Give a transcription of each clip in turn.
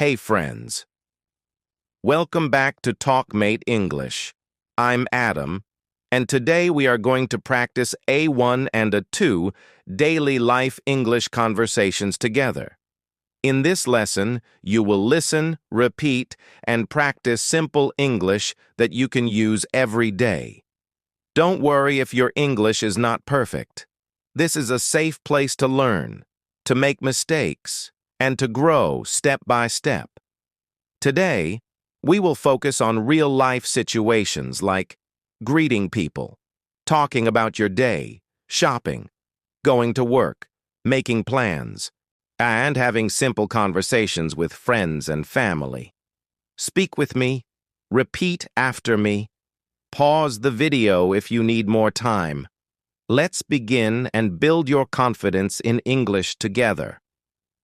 Hey friends, welcome back to TalkMate English. I'm Adam, and today we are going to practice A1 and A2 daily life English conversations together. In this lesson, you will listen, repeat, and practice simple English that you can use every day. Don't worry if your English is not perfect. This is a safe place to learn, to make mistakes, and to grow step by step. Today, we will focus on real-life situations like greeting people, talking about your day, shopping, going to work, making plans, and having simple conversations with friends and family. Speak with me, repeat after me, pause the video if you need more time. Let's begin and build your confidence in English together.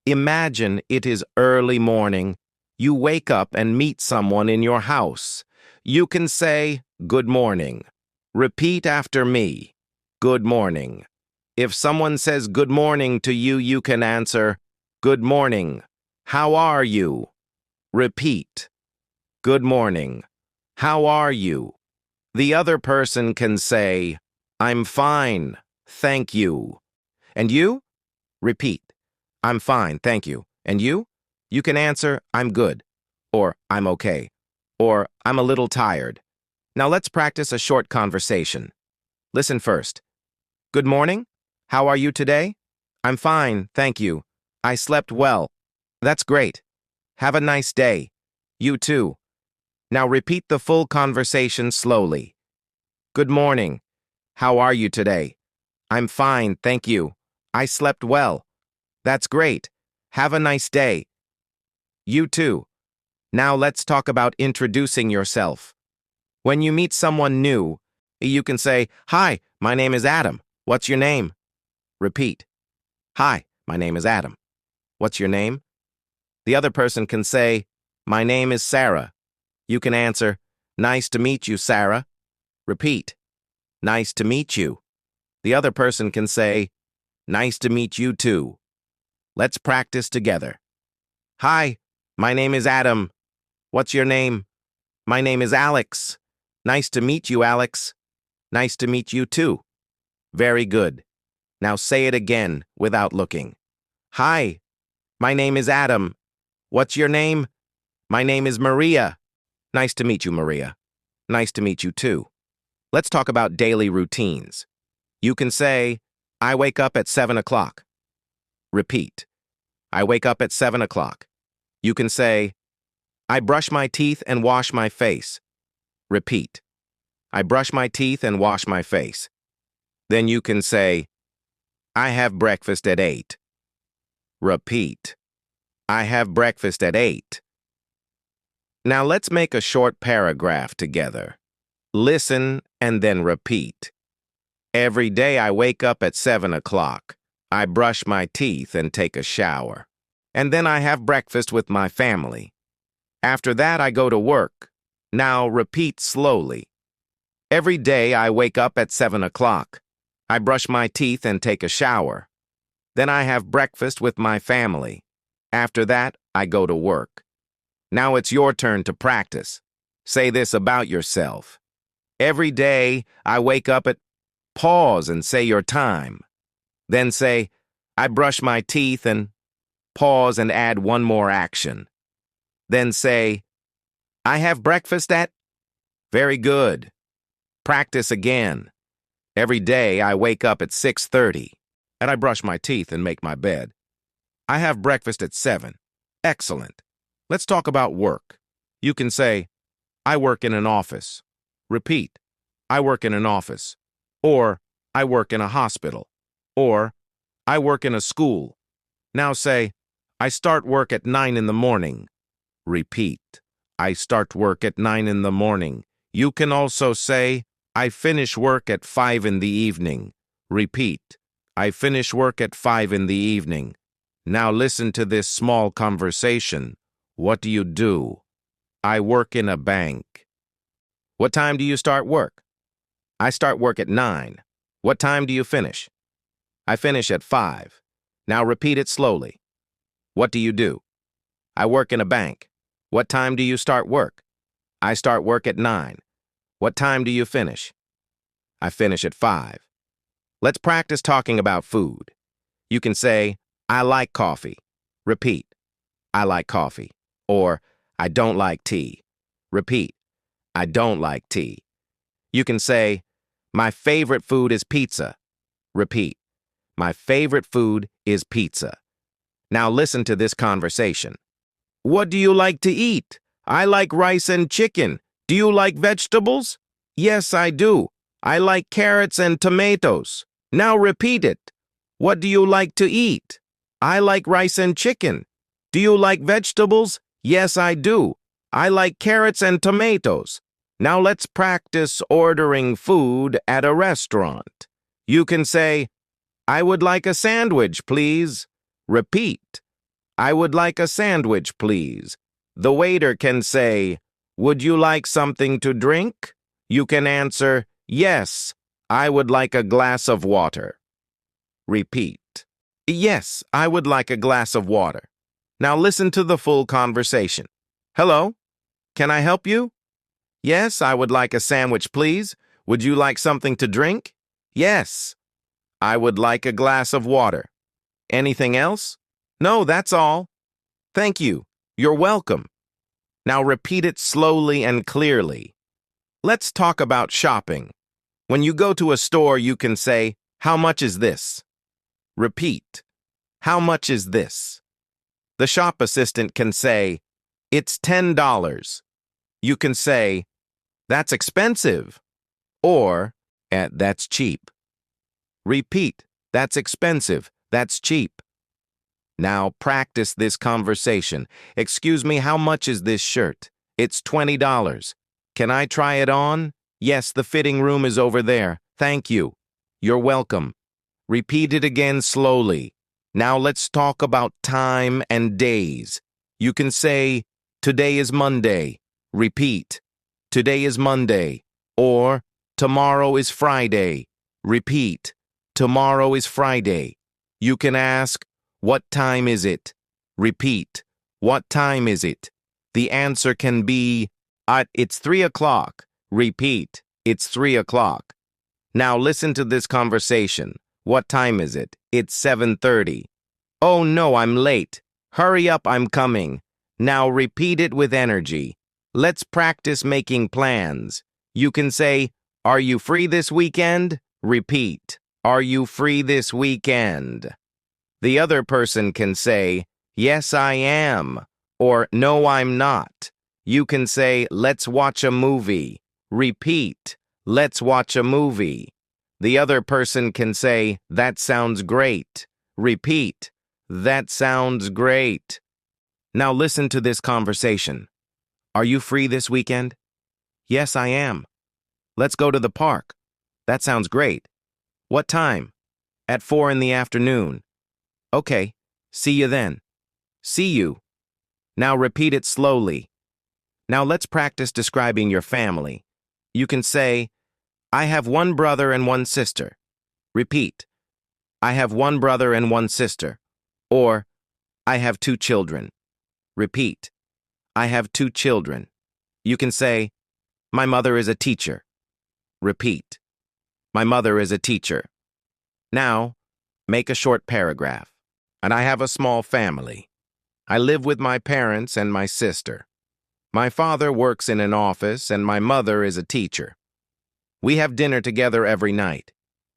Imagine it is early morning. You wake up and meet someone in your house. You can say, "Good morning." Repeat after me, "Good morning." If someone says good morning to you, you can answer, "Good morning. How are you?" Repeat, "Good morning. How are you?" The other person can say, "I'm fine, thank you." And you? Repeat, "I'm fine, thank you." And you? You can answer, "I'm good," or "I'm okay," or "I'm a little tired." Now let's practice a short conversation. Listen first. "Good morning. How are you today?" "I'm fine, thank you. I slept well." "That's great. Have a nice day." "You too." Now repeat the full conversation slowly. "Good morning. How are you today?" "I'm fine, thank you. I slept well." "That's great. Have a nice day." "You too." Now let's talk about introducing yourself. When you meet someone new, you can say, "Hi, my name is Adam. What's your name?" Repeat, "Hi, my name is Adam. What's your name?" The other person can say, "My name is Sarah." You can answer, "Nice to meet you, Sarah." Repeat, "Nice to meet you." The other person can say, "Nice to meet you too." Let's practice together. "Hi, my name is Adam. What's your name?" "My name is Alex. Nice to meet you, Alex." "Nice to meet you too." Very good. Now say it again without looking. "Hi, my name is Adam. What's your name?" "My name is Maria." "Nice to meet you, Maria." "Nice to meet you too." Let's talk about daily routines. You can say, "I wake up at 7 o'clock." Repeat, "I wake up at 7 o'clock." You can say, "I brush my teeth and wash my face." Repeat, "I brush my teeth and wash my face." Then you can say, "I have breakfast at 8. Repeat, "I have breakfast at 8. Now let's make a short paragraph together. Listen and then repeat. Every day I wake up at 7 o'clock. I brush my teeth and take a shower. And then I have breakfast with my family. After that I go to work. Now repeat slowly. Every day I wake up at 7 o'clock. I brush my teeth and take a shower. Then I have breakfast with my family. After that, I go to work." Now it's your turn to practice. Say this about yourself. Every day, I wake up at... Pause and say your time. Then say, "I brush my teeth and..." Pause and add one more action. Then say, "I have breakfast at..." Very good. Practice again. Every day, I wake up at 6:30, and I brush my teeth and make my bed. I have breakfast at 7. Excellent. Let's talk about work. You can say, "I work in an office." Repeat, "I work in an office." Or, "I work in a hospital." Or, "I work in a school." Now say, "I start work at 9 in the morning." Repeat, "I start work at 9 in the morning." You can also say, "I finish work at 5 in the evening." Repeat, "I finish work at 5 in the evening." Now listen to this small conversation. What do you do? "I work in a bank." What time do you start work? "I start work at 9. What time do you finish?" "I finish at 5. Now repeat it slowly. What do you do? I work in a bank. What time do you start work? I start work at 9. What time do you finish? I finish at 5. Let's practice talking about food. You can say, I like coffee. Repeat, I like coffee. Or, I don't like tea. Repeat, I don't like tea. You can say, my favorite food is pizza. Repeat, my favorite food is pizza. Now listen to this conversation. What do you like to eat? I like rice and chicken. Do you like vegetables? Yes, I do. I like carrots and tomatoes. Now repeat it. What do you like to eat? I like rice and chicken. Do you like vegetables? Yes, I do. I like carrots and tomatoes. Now let's practice ordering food at a restaurant. You can say, I would like a sandwich, please. Repeat, I would like a sandwich, please. The waiter can say, would you like something to drink? You can answer, yes, I would like a glass of water. Repeat, yes, I would like a glass of water. Now listen to the full conversation. Hello, can I help you? Yes, I would like a sandwich, please. Would you like something to drink? Yes, I would like a glass of water. Anything else? No, that's all. Thank you. You're welcome. Now repeat it slowly and clearly. Let's talk about shopping. When you go to a store, you can say, how much is this? Repeat, how much is this? The shop assistant can say, it's $10. You can say, that's expensive, or, that's cheap. Repeat, that's expensive, that's cheap. Now practice this conversation. Excuse me, how much is this shirt? It's $20. Can I try it on? Yes, the fitting room is over there. Thank you. You're welcome. Repeat it again slowly. Now let's talk about time and days. You can say, today is Monday. Repeat, today is Monday. Or, tomorrow is Friday. Repeat, tomorrow is Friday. You can ask, what time is it? Repeat, what time is it? The answer can be, it's 3 o'clock. Repeat, it's 3 o'clock. Now listen to this conversation. What time is it? It's 7:30. Oh no, I'm late. Hurry up, I'm coming. Now repeat it with energy. Let's practice making plans. You can say, are you free this weekend? Repeat, are you free this weekend? The other person can say, yes, I am, or no, I'm not. You can say, let's watch a movie. Repeat, let's watch a movie. The other person can say, that sounds great. Repeat, that sounds great. Now listen to this conversation. Are you free this weekend? Yes, I am. Let's go to the park. That sounds great. What time? At 4 in the afternoon. Okay, see you then. See you. Now repeat it slowly. Now let's practice describing your family. You can say, I have one brother and one sister. Repeat, I have one brother and one sister. Or, I have 2 children. Repeat, I have 2 children. You can say, my mother is a teacher. Repeat, my mother is a teacher. Now, make a short paragraph. And I have a small family. I live with my parents and my sister. My father works in an office and my mother is a teacher. We have dinner together every night.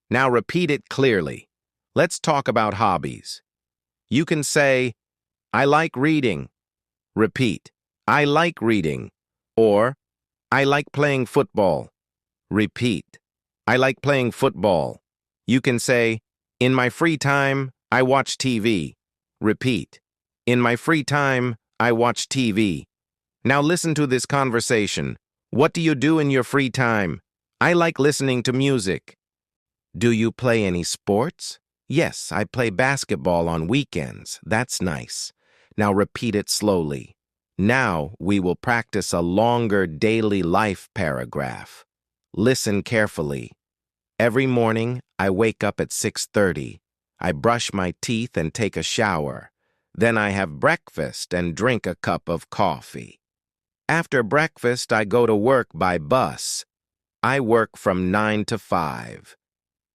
Now repeat it clearly. Let's talk about hobbies. You can say, I like reading. Repeat, I like reading. Or, I like playing football. Repeat, I like playing football. You can say, in my free time, I watch TV. Repeat, in my free time, I watch TV. Now listen to this conversation. What do you do in your free time? I like listening to music. Do you play any sports? Yes, I play basketball on weekends. That's nice. Now repeat it slowly. Now we will practice a longer daily life paragraph. Listen carefully. Every morning, I wake up at 6:30. I brush my teeth and take a shower. Then I have breakfast and drink a cup of coffee. After breakfast, I go to work by bus. I work from 9 to 5.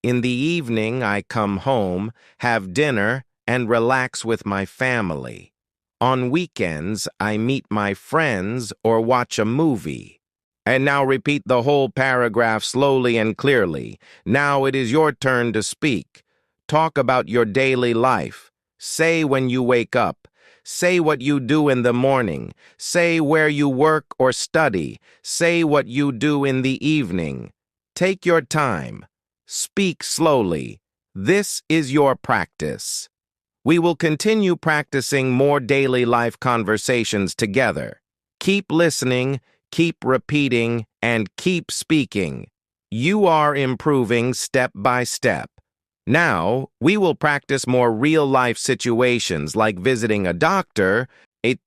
In the evening, I come home, have dinner, and relax with my family. On weekends, I meet my friends or watch a movie. And now repeat the whole paragraph slowly and clearly. Now it is your turn to speak. Talk about your daily life. Say when you wake up. Say what you do in the morning. Say where you work or study. Say what you do in the evening. Take your time. Speak slowly. This is your practice. We will continue practicing more daily life conversations together. Keep listening, keep repeating, and keep speaking. You are improving step by step. Now, we will practice more real-life situations like visiting a doctor,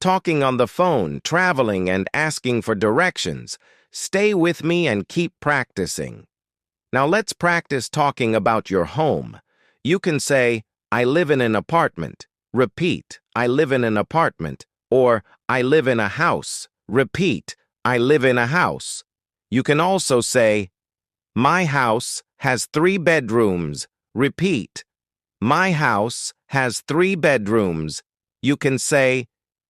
talking on the phone, traveling, and asking for directions. Stay with me and keep practicing. Now let's practice talking about your home. You can say, I live in an apartment. Repeat, I live in an apartment. Or, I live in a house. Repeat, I live in a house. You can also say, my house has 3 bedrooms. Repeat, my house has 3 bedrooms. You can say,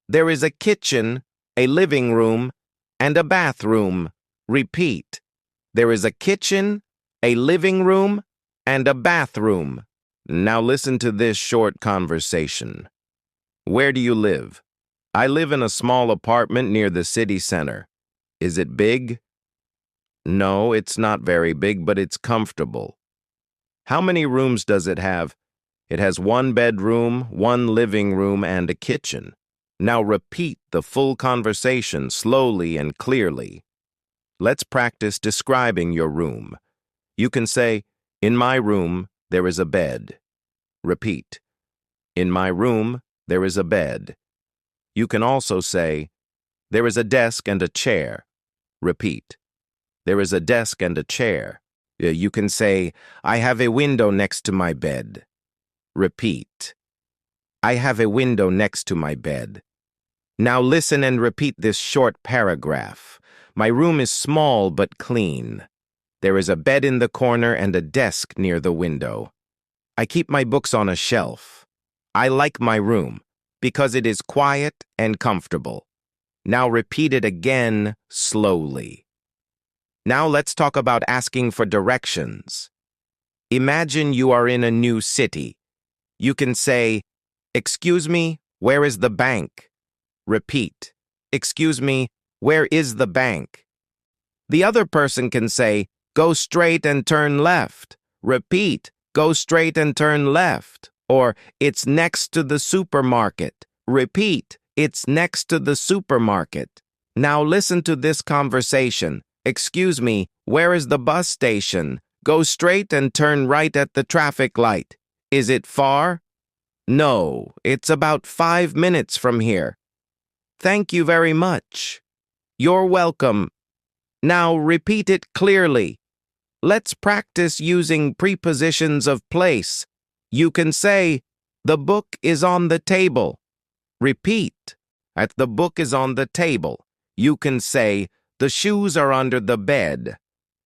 there is a kitchen, a living room, and a bathroom. Repeat, there is a kitchen, a living room, and a bathroom. Now listen to this short conversation. Where do you live? I live in a small apartment near the city center. Is it big? No, it's not very big, but it's comfortable. How many rooms does it have? It has 1 bedroom, 1 living room, and a kitchen. Now repeat the full conversation slowly and clearly. Let's practice describing your room. You can say, in my room, there is a bed. Repeat, in my room, there is a bed. You can also say, there is a desk and a chair. Repeat, there is a desk and a chair. You can say, I have a window next to my bed. Repeat, I have a window next to my bed. Now listen and repeat this short paragraph. My room is small but clean. There is a bed in the corner and a desk near the window. I keep my books on a shelf. I like my room because it is quiet and comfortable. Now repeat it again slowly. Now let's talk about asking for directions. Imagine you are in a new city. You can say, excuse me, where is the bank? Repeat, excuse me, where is the bank? The other person can say, go straight and turn left. Repeat, go straight and turn left. Or, it's next to the supermarket. Repeat, it's next to the supermarket. Now listen to this conversation. Excuse me, where is the bus station? Go straight and turn right at the traffic light. Is it far? No, it's about 5 minutes from here. Thank you very much. You're welcome. Now repeat it clearly. Let's practice using prepositions of place. You can say, the book is on the table. Repeat, the book is on the table. You can say, the shoes are under the bed.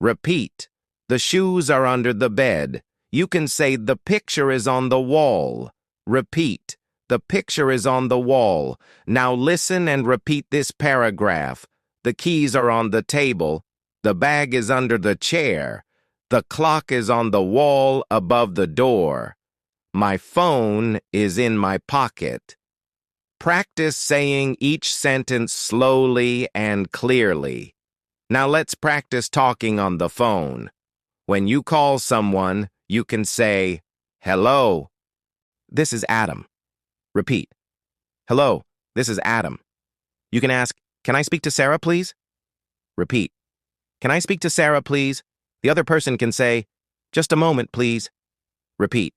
Repeat, the shoes are under the bed. You can say, the picture is on the wall. Repeat, the picture is on the wall. Now listen and repeat this paragraph. The keys are on the table. The bag is under the chair. The clock is on the wall above the door. My phone is in my pocket. Practice saying each sentence slowly and clearly. Now let's practice talking on the phone. When you call someone, you can say, hello. This is Adam. Repeat. Hello, this is Adam. You can ask, can I speak to Sarah, please? Repeat. Can I speak to Sarah, please? The other person can say, just a moment, please. Repeat.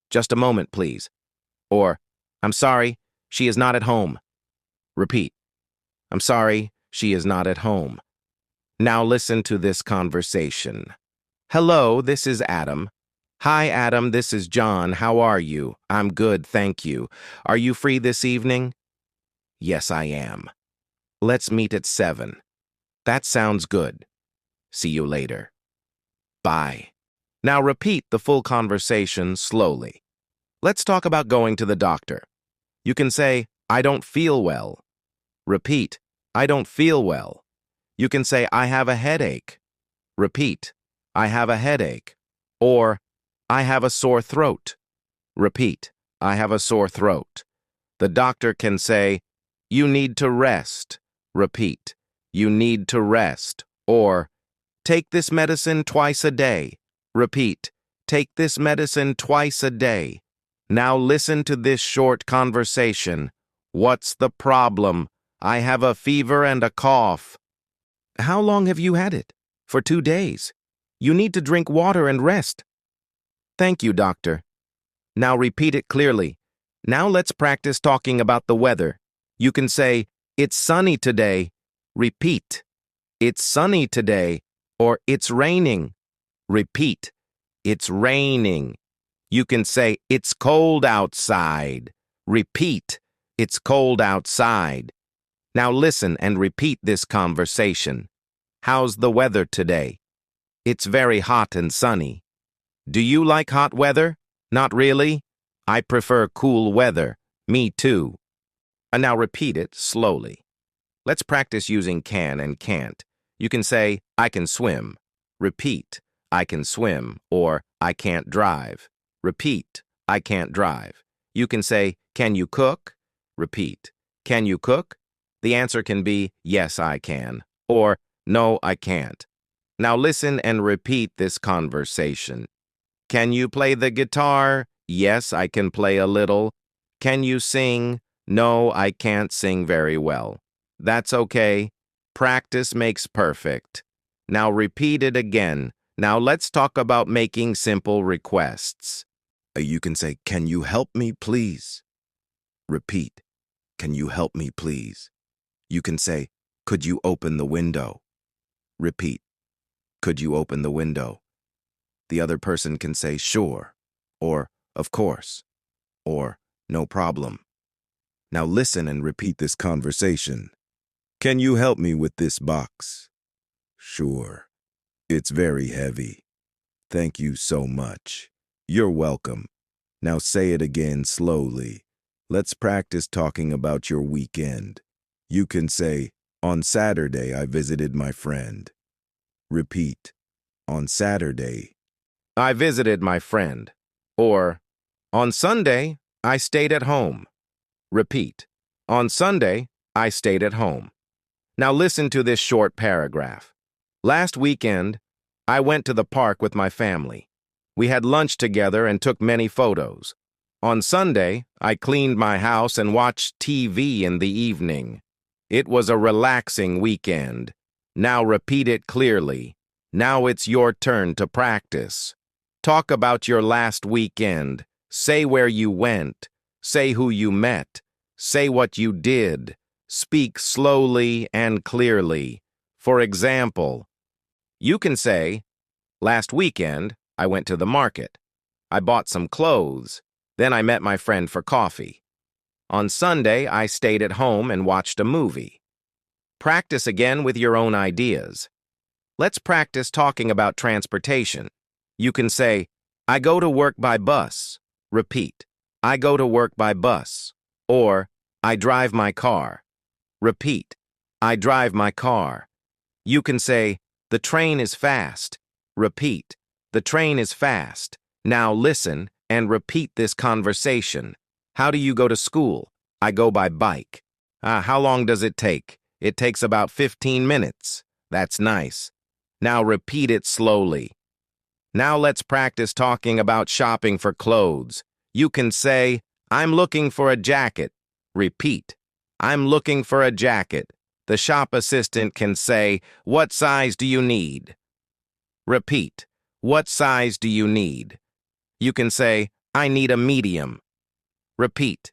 Just a moment, please. Or, I'm sorry, she is not at home. Repeat. I'm sorry, she is not at home. Now listen to this conversation. Hello, this is Adam. Hi, Adam, this is John. How are you? I'm good, thank you. Are you free this evening? Yes, I am. Let's meet at 7. That sounds good. See you later. Bye. Now repeat the full conversation slowly. Let's talk about going to the doctor. You can say, I don't feel well. Repeat, I don't feel well. You can say, I have a headache. Repeat, I have a headache. Or, I have a sore throat. Repeat, I have a sore throat. The doctor can say, you need to rest. Repeat, you need to rest. Or, take this medicine twice a day. Repeat, take this medicine twice a day. Now listen to this short conversation. What's the problem? I have a fever and a cough. How long have you had it? For 2 days. You need to drink water and rest. Thank you, doctor. Now repeat it clearly. Now let's practice talking about the weather. You can say, it's sunny today. Repeat, it's sunny today. Or it's raining. Repeat, it's raining. You can say, it's cold outside. Repeat, it's cold outside. Now listen and repeat this conversation. How's the weather today? It's very hot and sunny. Do you like hot weather? Not really. I prefer cool weather. Me too. And now repeat it slowly. Let's practice using can and can't. You can say, I can swim. Repeat, I can swim. Or, I can't drive. Repeat, I can't drive. You can say, can you cook? Repeat, can you cook? The answer can be, yes, I can. Or, no, I can't. Now listen and repeat this conversation. Can you play the guitar? Yes, I can play a little. Can you sing? No, I can't sing very well. That's okay. Practice makes perfect. Now repeat it again. Now let's talk about making simple requests. You can say, can you help me, please? Repeat, can you help me, please? You can say, could you open the window? Repeat, could you open the window? The other person can say, sure, or of course, or no problem. Now listen and repeat this conversation. Can you help me with this box? Sure. It's very heavy. Thank you so much. You're welcome. Now say it again slowly. Let's practice talking about your weekend. You can say, on Saturday I visited my friend. Repeat, on Saturday I visited my friend. Or, on Sunday I stayed at home. Repeat, on Sunday I stayed at home. Now listen to this short paragraph. Last weekend, I went to the park with my family. We had lunch together and took many photos. On Sunday, I cleaned my house and watched TV in the evening. It was a relaxing weekend. Now repeat it clearly. Now it's your turn to practice. Talk about your last weekend. Say where you went. Say who you met. Say what you did. Speak slowly and clearly. For example, you can say, last weekend, I went to the market. I bought some clothes. Then I met my friend for coffee. On Sunday, I stayed at home and watched a movie. Practice again with your own ideas. Let's practice talking about transportation. You can say, I go to work by bus. Repeat, I go to work by bus. Or, I drive my car. Repeat, I drive my car. You can say, the train is fast. Repeat, the train is fast. Now listen and repeat this conversation. How do you go to school? I go by bike. How long does it take? It takes about 15 minutes. That's nice. Now repeat it slowly. Now let's practice talking about shopping for clothes. You can say, I'm looking for a jacket. Repeat, I'm looking for a jacket. The shop assistant can say, what size do you need? Repeat, what size do you need? You can say, I need a medium. Repeat,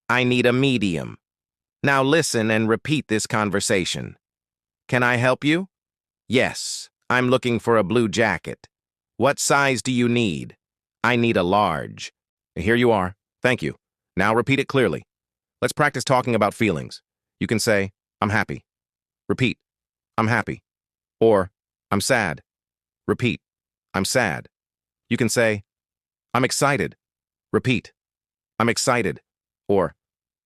I need a medium. Now listen and repeat this conversation. Can I help you? Yes, I'm looking for a blue jacket. What size do you need? I need a large. Here you are. Thank you. Now repeat it clearly. Let's practice talking about feelings. You can say, I'm happy. Repeat, I'm happy. Or, I'm sad. Repeat, I'm sad. You can say, I'm excited. Repeat, I'm excited. Or,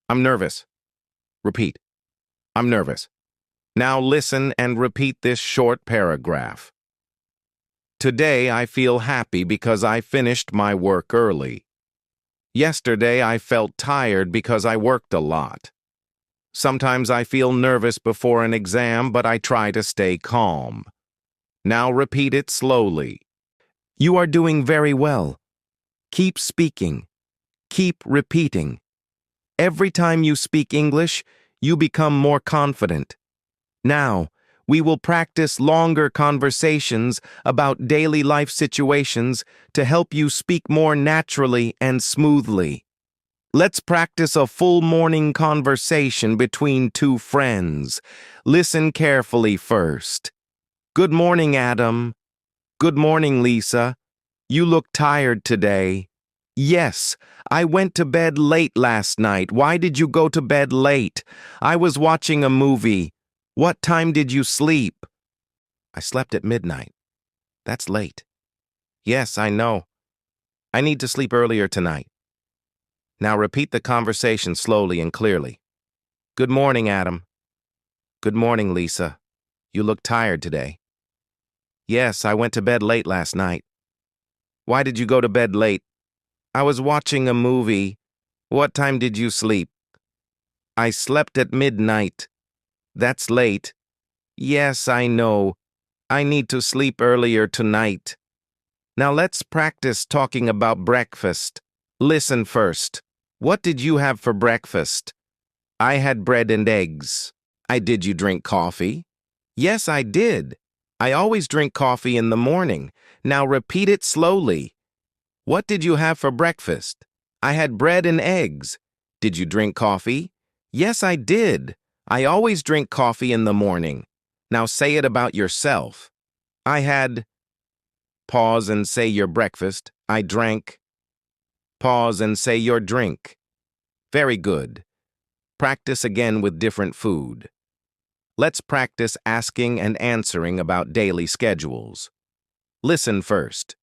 I'm nervous. Repeat, I'm nervous. Now listen and repeat this short paragraph. Today I feel happy because I finished my work early. Yesterday I felt tired because I worked a lot. Sometimes I feel nervous before an exam, but I try to stay calm. Now repeat it slowly. You are doing very well. Keep speaking. Keep repeating. Every time you speak English, you become more confident. Now, we will practice longer conversations about daily life situations to help you speak more naturally and smoothly. Let's practice a full morning conversation between two friends. Listen carefully first. Good morning, Adam. Good morning, Lisa. You look tired today. Yes, I went to bed late last night. Why did you go to bed late? I was watching a movie. What time did you sleep? I slept at midnight. That's late. Yes, I know. I need to sleep earlier tonight. Now repeat the conversation slowly and clearly. Good morning, Adam. Good morning, Lisa. You look tired today. Yes, I went to bed late last night. Why did you go to bed late? I was watching a movie. What time did you sleep? I slept at midnight. That's late. Yes, I know. I need to sleep earlier tonight. Now let's practice talking about breakfast. Listen first. What did you have for breakfast? I had bread and eggs. Did you drink coffee? Yes, I did. I always drink coffee in the morning. Now repeat it slowly. What did you have for breakfast? I had bread and eggs. Did you drink coffee? Yes, I did. I always drink coffee in the morning. Now say it about yourself. I had... Pause and say your breakfast. I drank. Pause and say your drink. Very good. Practice again with different food. Let's practice asking and answering about daily schedules. Listen first.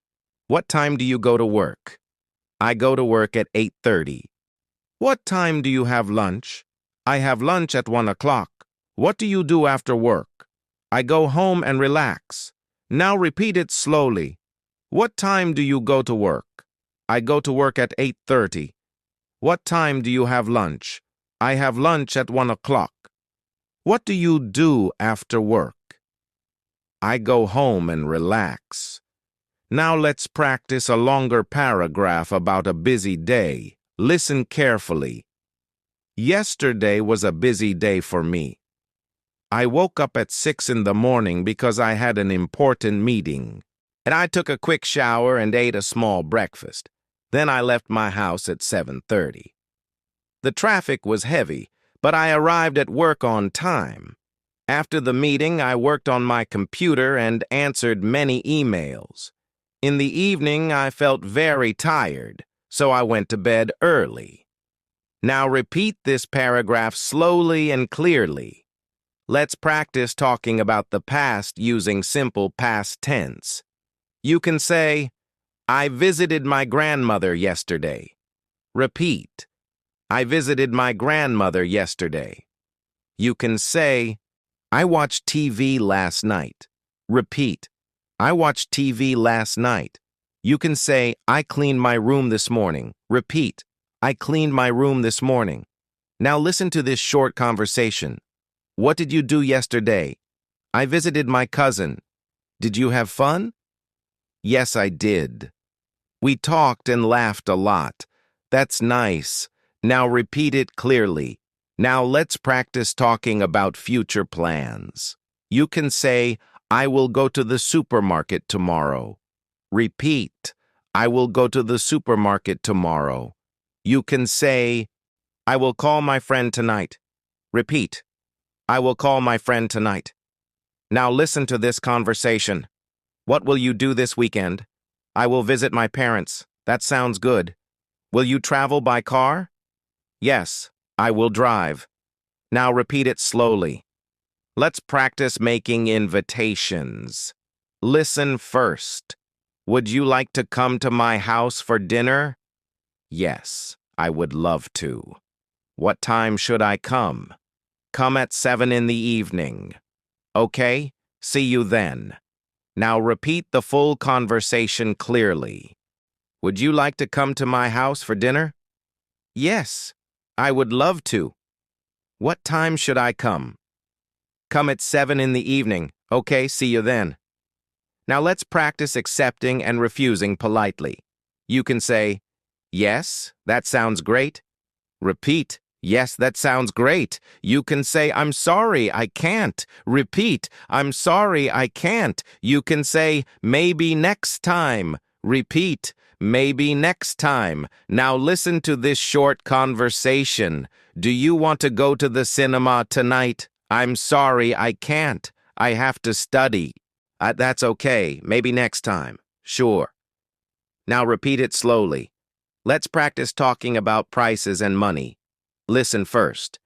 What time do you go to work? I go to work at 8:30. What time do you have lunch? I have lunch at 1 o'clock. What do you do after work? I go home and relax. Now repeat it slowly. What time do you go to work? I go to work at 8:30. What time do you have lunch? I have lunch at 1 o'clock. What do you do after work? I go home and relax. Now let's practice a longer paragraph about a busy day. Listen carefully. Yesterday was a busy day for me. I woke up at 6 in the morning because I had an important meeting. And I took a quick shower and ate a small breakfast. Then I left my house at 7:30. The traffic was heavy, but I arrived at work on time. After the meeting, I worked on my computer and answered many emails. In the evening, I felt very tired, so I went to bed early. Now repeat this paragraph slowly and clearly. Let's practice talking about the past using simple past tense. You can say, I visited my grandmother yesterday. Repeat, I visited my grandmother yesterday. You can say, I watched TV last night. Repeat, I watched TV last night. You can say, I cleaned my room this morning. Repeat, I cleaned my room this morning. Now listen to this short conversation. What did you do yesterday? I visited my cousin. Did you have fun? Yes, I did. We talked and laughed a lot. That's nice. Now repeat it clearly. Now let's practice talking about future plans. You can say, I will go to the supermarket tomorrow. Repeat, I will go to the supermarket tomorrow. You can say, I will call my friend tonight. Repeat, I will call my friend tonight. Now listen to this conversation. What will you do this weekend? I will visit my parents. That sounds good. Will you travel by car? Yes, I will drive. Now repeat it slowly. Let's practice making invitations. Listen first. Would you like to come to my house for dinner? Yes, I would love to. What time should I come? Come at 7 in the evening. Okay, see you then. Now repeat the full conversation clearly. Would you like to come to my house for dinner? Yes, I would love to. What time should I come? Come at 7 in the evening. Okay, see you then. Now let's practice accepting and refusing politely. You can say, yes, that sounds great. Repeat, yes, that sounds great. You can say, I'm sorry, I can't. Repeat, I'm sorry, I can't. You can say, maybe next time. Repeat, maybe next time. Now listen to this short conversation. Do you want to go to the cinema tonight? I'm sorry, I can't. I have to study. That's okay. Maybe next time. Sure. Now repeat it slowly. Let's practice talking about prices and money. Listen first.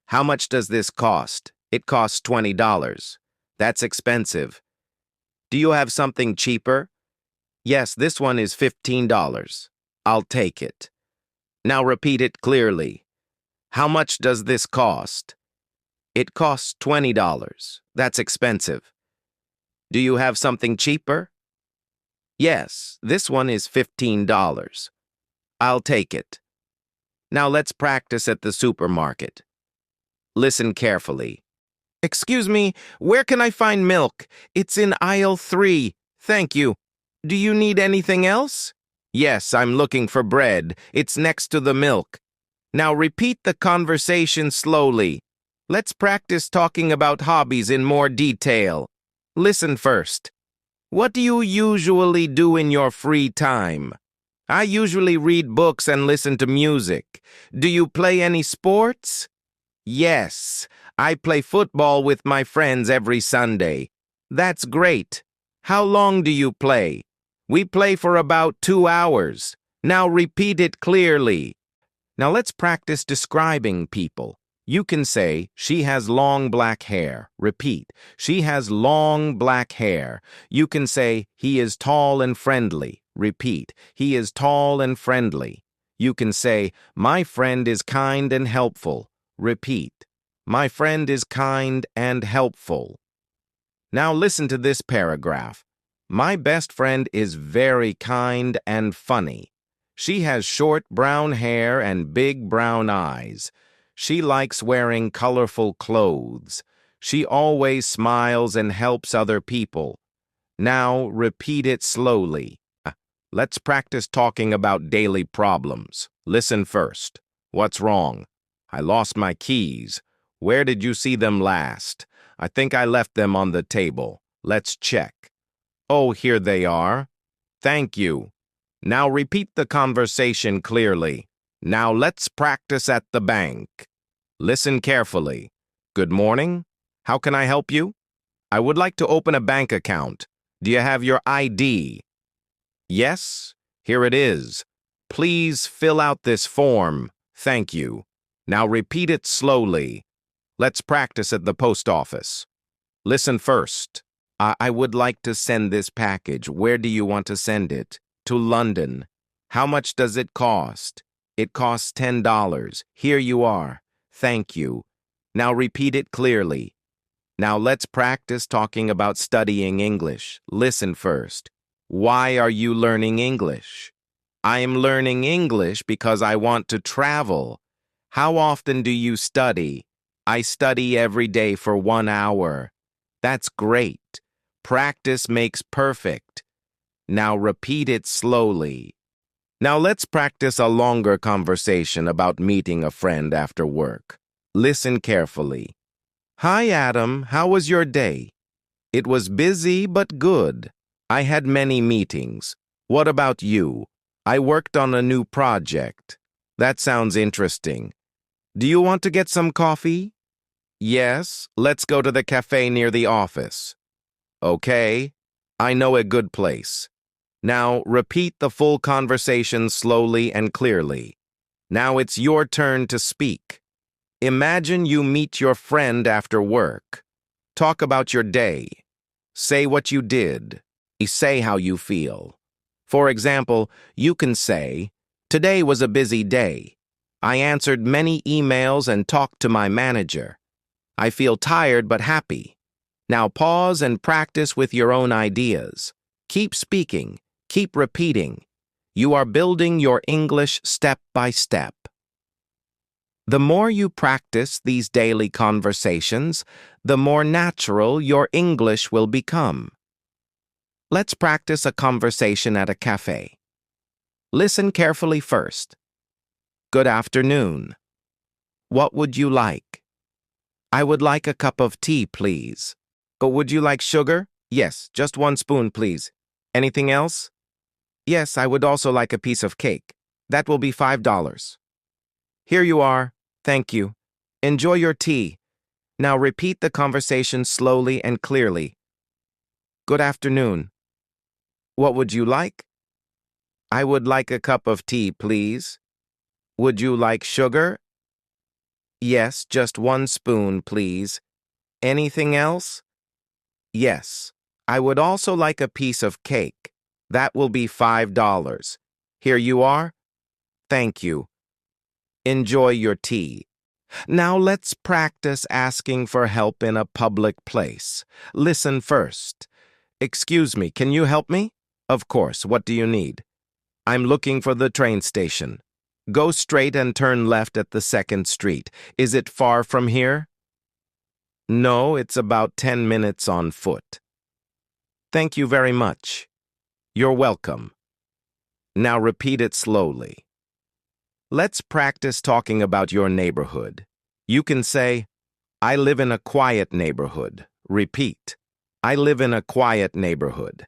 How much does this cost? It costs $20. That's expensive. Do you have something cheaper? Yes, this one is $15. I'll take it. Now repeat it clearly. How much does this cost? It costs $20. That's expensive. Do you have something cheaper? Yes, this one is $15. I'll take it. Now let's practice at the supermarket. Listen carefully. Excuse me, where can I find milk? It's in aisle 3. Thank you. Do you need anything else? Yes, I'm looking for bread. It's next to the milk. Now repeat the conversation slowly. Let's practice talking about hobbies in more detail. Listen first. What do you usually do in your free time? I usually read books and listen to music. Do you play any sports? Yes, I play football with my friends every Sunday. That's great. How long do you play? We play for about 2 hours. Now repeat it clearly. Now let's practice describing people. You can say, she has long black hair. Repeat, she has long black hair. You can say, he is tall and friendly. Repeat, he is tall and friendly. You can say, my friend is kind and helpful. Repeat, my friend is kind and helpful. Now listen to this paragraph. My best friend is very kind and funny. She has short brown hair and big brown eyes. She likes wearing colorful clothes. She always smiles and helps other people. Now repeat it slowly. Let's practice talking about daily problems. Listen first. What's wrong? I lost my keys. Where did you see them last? I think I left them on the table. Let's check. Oh, here they are. Thank you. Now repeat the conversation clearly. Now let's practice at the bank. Listen carefully. Good morning. How can I help you? I would like to open a bank account. Do you have your ID? Yes, here it is. Please fill out this form. Thank you. Now repeat it slowly. Let's practice at the post office. Listen first. I would like to send this package. Where do you want to send it? To London. How much does it cost? It costs $10. Here you are. Thank you. Now repeat it clearly. Now let's practice talking about studying English. Listen first. Why are you learning English? I am learning English because I want to travel. How often do you study? I study every day for 1 hour. That's great. Practice makes perfect. Now repeat it slowly. Now let's practice a longer conversation about meeting a friend after work. Listen carefully. Hi, Adam. How was your day? It was busy but good. I had many meetings. What about you? I worked on a new project. That sounds interesting. Do you want to get some coffee? Yes, let's go to the cafe near the office. Okay, I know a good place. Now repeat the full conversation slowly and clearly. Now it's your turn to speak. Imagine you meet your friend after work. Talk about your day. Say what you did. Say how you feel. For example, you can say, "Today was a busy day. I answered many emails and talked to my manager. I feel tired but happy." Now pause and practice with your own ideas. Keep speaking. Keep repeating. You are building your English step by step. The more you practice these daily conversations, the more natural your English will become. Let's practice a conversation at a cafe. Listen carefully first. Good afternoon. What would you like? I would like a cup of tea, please. Oh, would you like sugar? Yes, just 1 spoon, please. Anything else? Yes, I would also like a piece of cake. That will be $5. Here you are. Thank you. Enjoy your tea. Now repeat the conversation slowly and clearly. Good afternoon. What would you like? I would like a cup of tea, please. Would you like sugar? Yes, just 1 spoon, please. Anything else? Yes. I would also like a piece of cake. That will be $5. Here you are. Thank you. Enjoy your tea. Now let's practice asking for help in a public place. Listen first. Excuse me, can you help me? Of course, what do you need? I'm looking for the train station. Go straight and turn left at the 2nd street. Is it far from here? No, it's about 10 minutes on foot. Thank you very much. You're welcome. Now repeat it slowly. Let's practice talking about your neighborhood. You can say, I live in a quiet neighborhood. Repeat. I live in a quiet neighborhood.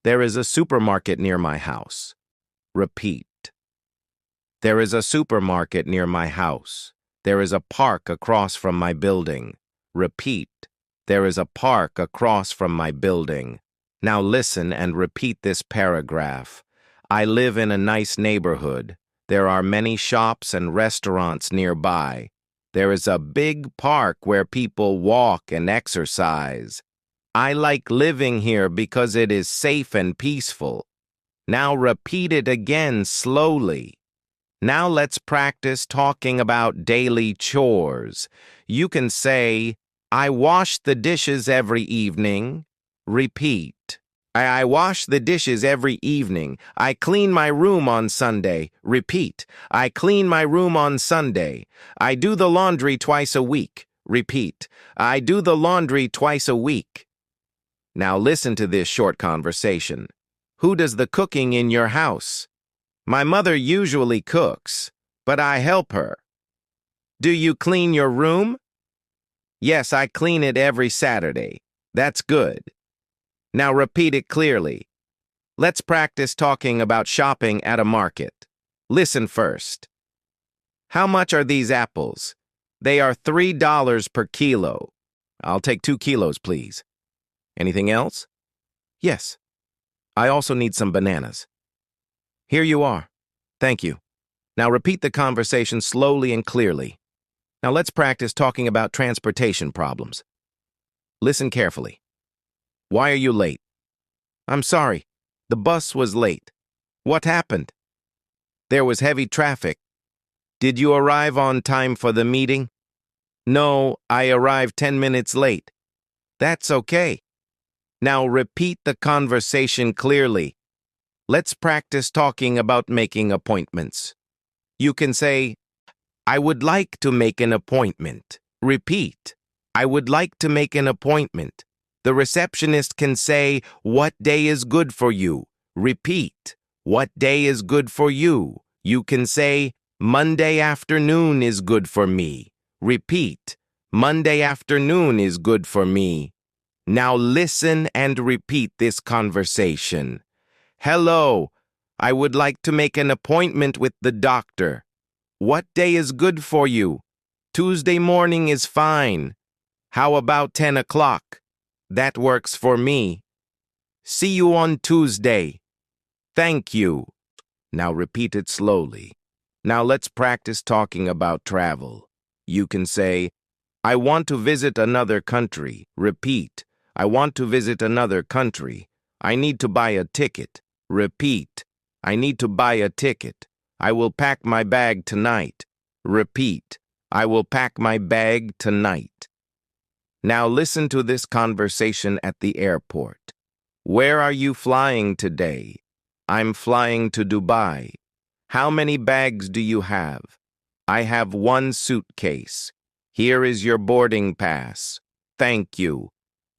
There is a supermarket near my house. Repeat. There is a supermarket near my house. There is a park across from my building. Repeat. There is a park across from my building. Now listen and repeat this paragraph. I live in a nice neighborhood. There are many shops and restaurants nearby. There is a big park where people walk and exercise. I like living here because it is safe and peaceful. Now repeat it again slowly. Now let's practice talking about daily chores. You can say, I wash the dishes every evening. Repeat. I wash the dishes every evening. I clean my room on Sunday. Repeat. I clean my room on Sunday. I do the laundry twice a week. Repeat. I do the laundry twice a week. Now listen to this short conversation. Who does the cooking in your house? My mother usually cooks, but I help her. Do you clean your room? Yes, I clean it every Saturday. That's good. Now repeat it clearly. Let's practice talking about shopping at a market. Listen first. How much are these apples? They are $3 per kilo. I'll take 2 kilos, please. Anything else? Yes. I also need some bananas. Here you are. Thank you. Now repeat the conversation slowly and clearly. Now let's practice talking about transportation problems. Listen carefully. Why are you late? I'm sorry. The bus was late. What happened? There was heavy traffic. Did you arrive on time for the meeting? No, I arrived 10 minutes late. That's okay. Now repeat the conversation clearly. Let's practice talking about making appointments. You can say, I would like to make an appointment. Repeat. I would like to make an appointment. The receptionist can say, what day is good for you? Repeat. What day is good for you? You can say, Monday afternoon is good for me. Repeat. Monday afternoon is good for me. Now listen and repeat this conversation. Hello, I would like to make an appointment with the doctor. What day is good for you? Tuesday morning is fine. How about 10 o'clock? That works for me. See you on Tuesday. Thank you. Now repeat it slowly. Now let's practice talking about travel. You can say, I want to visit another country. Repeat. I want to visit another country. I need to buy a ticket. Repeat. I need to buy a ticket. I will pack my bag tonight. Repeat. I will pack my bag tonight. Now listen to this conversation at the airport. Where are you flying today? I'm flying to Dubai. How many bags do you have? I have one suitcase. Here is your boarding pass. Thank you.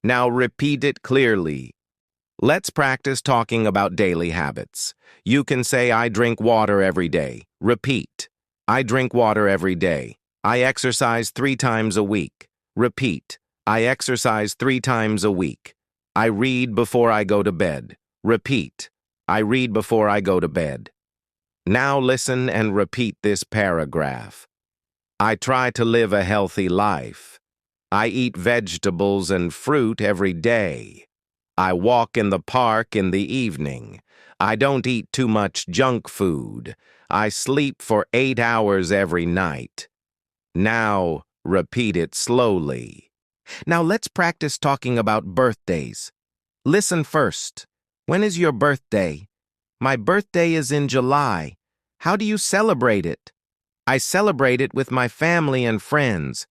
Now repeat it clearly. Let's practice talking about daily habits. You can say, I drink water every day. Repeat. I drink water every day. I exercise 3 times a week. Repeat. I exercise 3 times a week. I read before I go to bed. Repeat. I read before I go to bed. Now listen and repeat this paragraph. I try to live a healthy life. I eat vegetables and fruit every day. I walk in the park in the evening. I don't eat too much junk food. I sleep for 8 hours every night. Now repeat it slowly. Now let's practice talking about birthdays. Listen first. When is your birthday? My birthday is in July. How do you celebrate it? I celebrate it with my family and friends.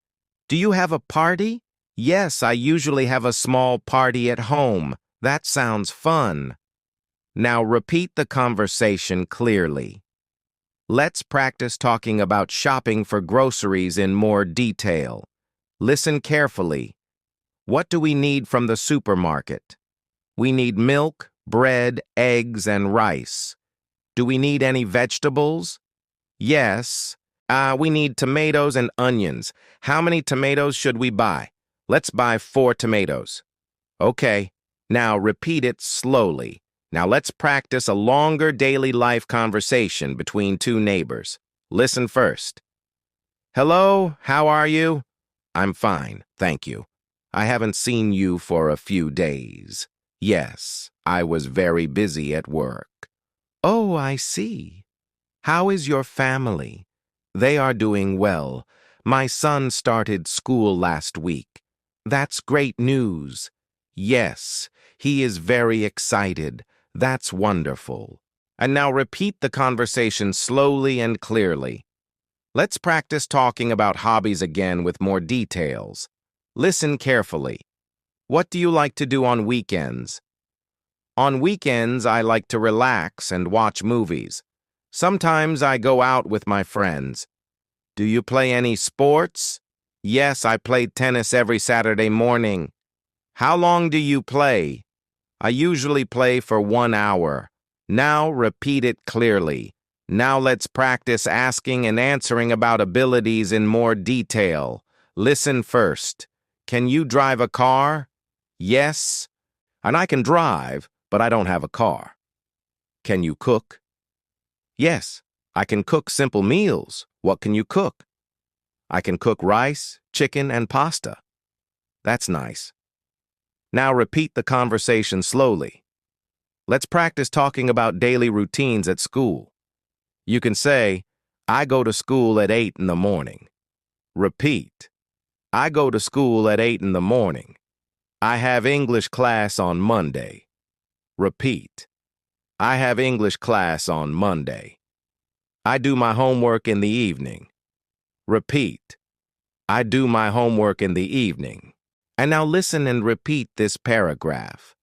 Do you have a party? Yes, I usually have a small party at home. That sounds fun. Now repeat the conversation clearly. Let's practice talking about shopping for groceries in more detail. Listen carefully. What do we need from the supermarket? We need milk, bread, eggs, and rice. Do we need any vegetables? Yes. We need tomatoes and onions. How many tomatoes should we buy? Let's buy 4 tomatoes. Okay. Now repeat it slowly. Now let's practice a longer daily life conversation between 2 neighbors. Listen first. Hello, how are you? I'm fine, thank you. I haven't seen you for a few days. Yes, I was very busy at work. Oh, I see. How is your family? They are doing well. My son started school last week. That's great news. Yes, he is very excited. That's wonderful. And now repeat the conversation slowly and clearly. Let's practice talking about hobbies again with more details. Listen carefully. What do you like to do on weekends? On weekends, I like to relax and watch movies. Sometimes I go out with my friends. Do you play any sports? Yes, I play tennis every Saturday morning. How long do you play? I usually play for 1 hour. Now repeat it clearly. Now let's practice asking and answering about abilities in more detail. Listen first. Can you drive a car? Yes. And I can drive, but I don't have a car. Can you cook? Yes, I can cook simple meals. What can you cook? I can cook rice, chicken, and pasta. That's nice. Now repeat the conversation slowly. Let's practice talking about daily routines at school. You can say, I go to school at 8 in the morning. Repeat. I go to school at 8 in the morning. I have English class on Monday. Repeat. I have English class on Monday. I do my homework in the evening. Repeat. I do my homework in the evening. And now listen and repeat this paragraph.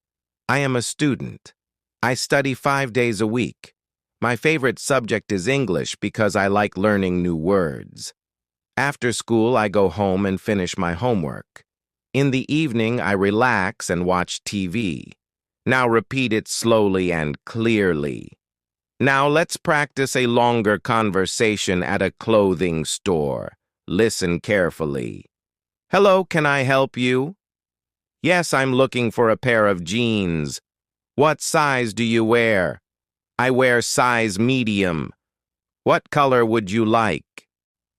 I am a student. I study 5 days a week. My favorite subject is English because I like learning new words. After school, I go home and finish my homework. In the evening, I relax and watch TV. Now repeat it slowly and clearly. Now let's practice a longer conversation at a clothing store. Listen carefully. Hello, can I help you? Yes, I'm looking for a pair of jeans. What size do you wear? I wear size medium. What color would you like?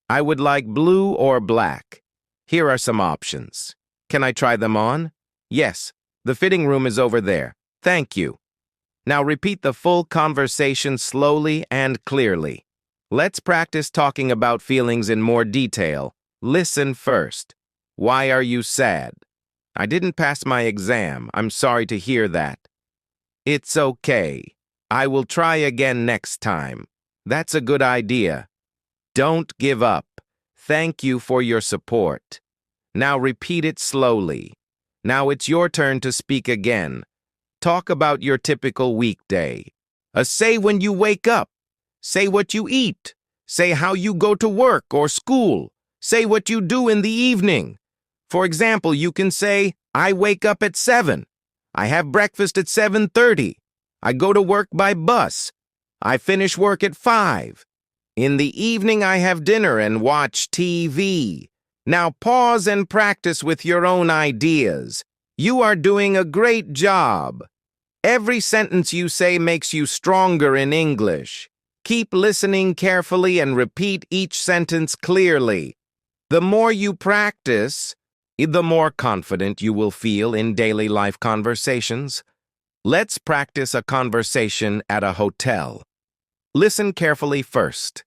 I would like blue or black. Here are some options. Can I try them on? Yes, the fitting room is over there. Thank you. Now repeat the full conversation slowly and clearly. Let's practice talking about feelings in more detail. Listen first. Why are you sad? I didn't pass my exam. I'm sorry to hear that. It's okay. I will try again next time. That's a good idea. Don't give up. Thank you for your support. Now repeat it slowly. Now it's your turn to speak again. Talk about your typical weekday. Say when you wake up. Say what you eat. Say how you go to work or school. Say what you do in the evening. For example, you can say, I wake up at 7. I have breakfast at 7:30. I go to work by bus. I finish work at 5. In the evening, I have dinner and watch TV. Now pause and practice with your own ideas. You are doing a great job. Every sentence you say makes you stronger in English. Keep listening carefully and repeat each sentence clearly. The more you practice, the more confident you will feel in daily life conversations. Let's practice a conversation at a hotel. Listen carefully first.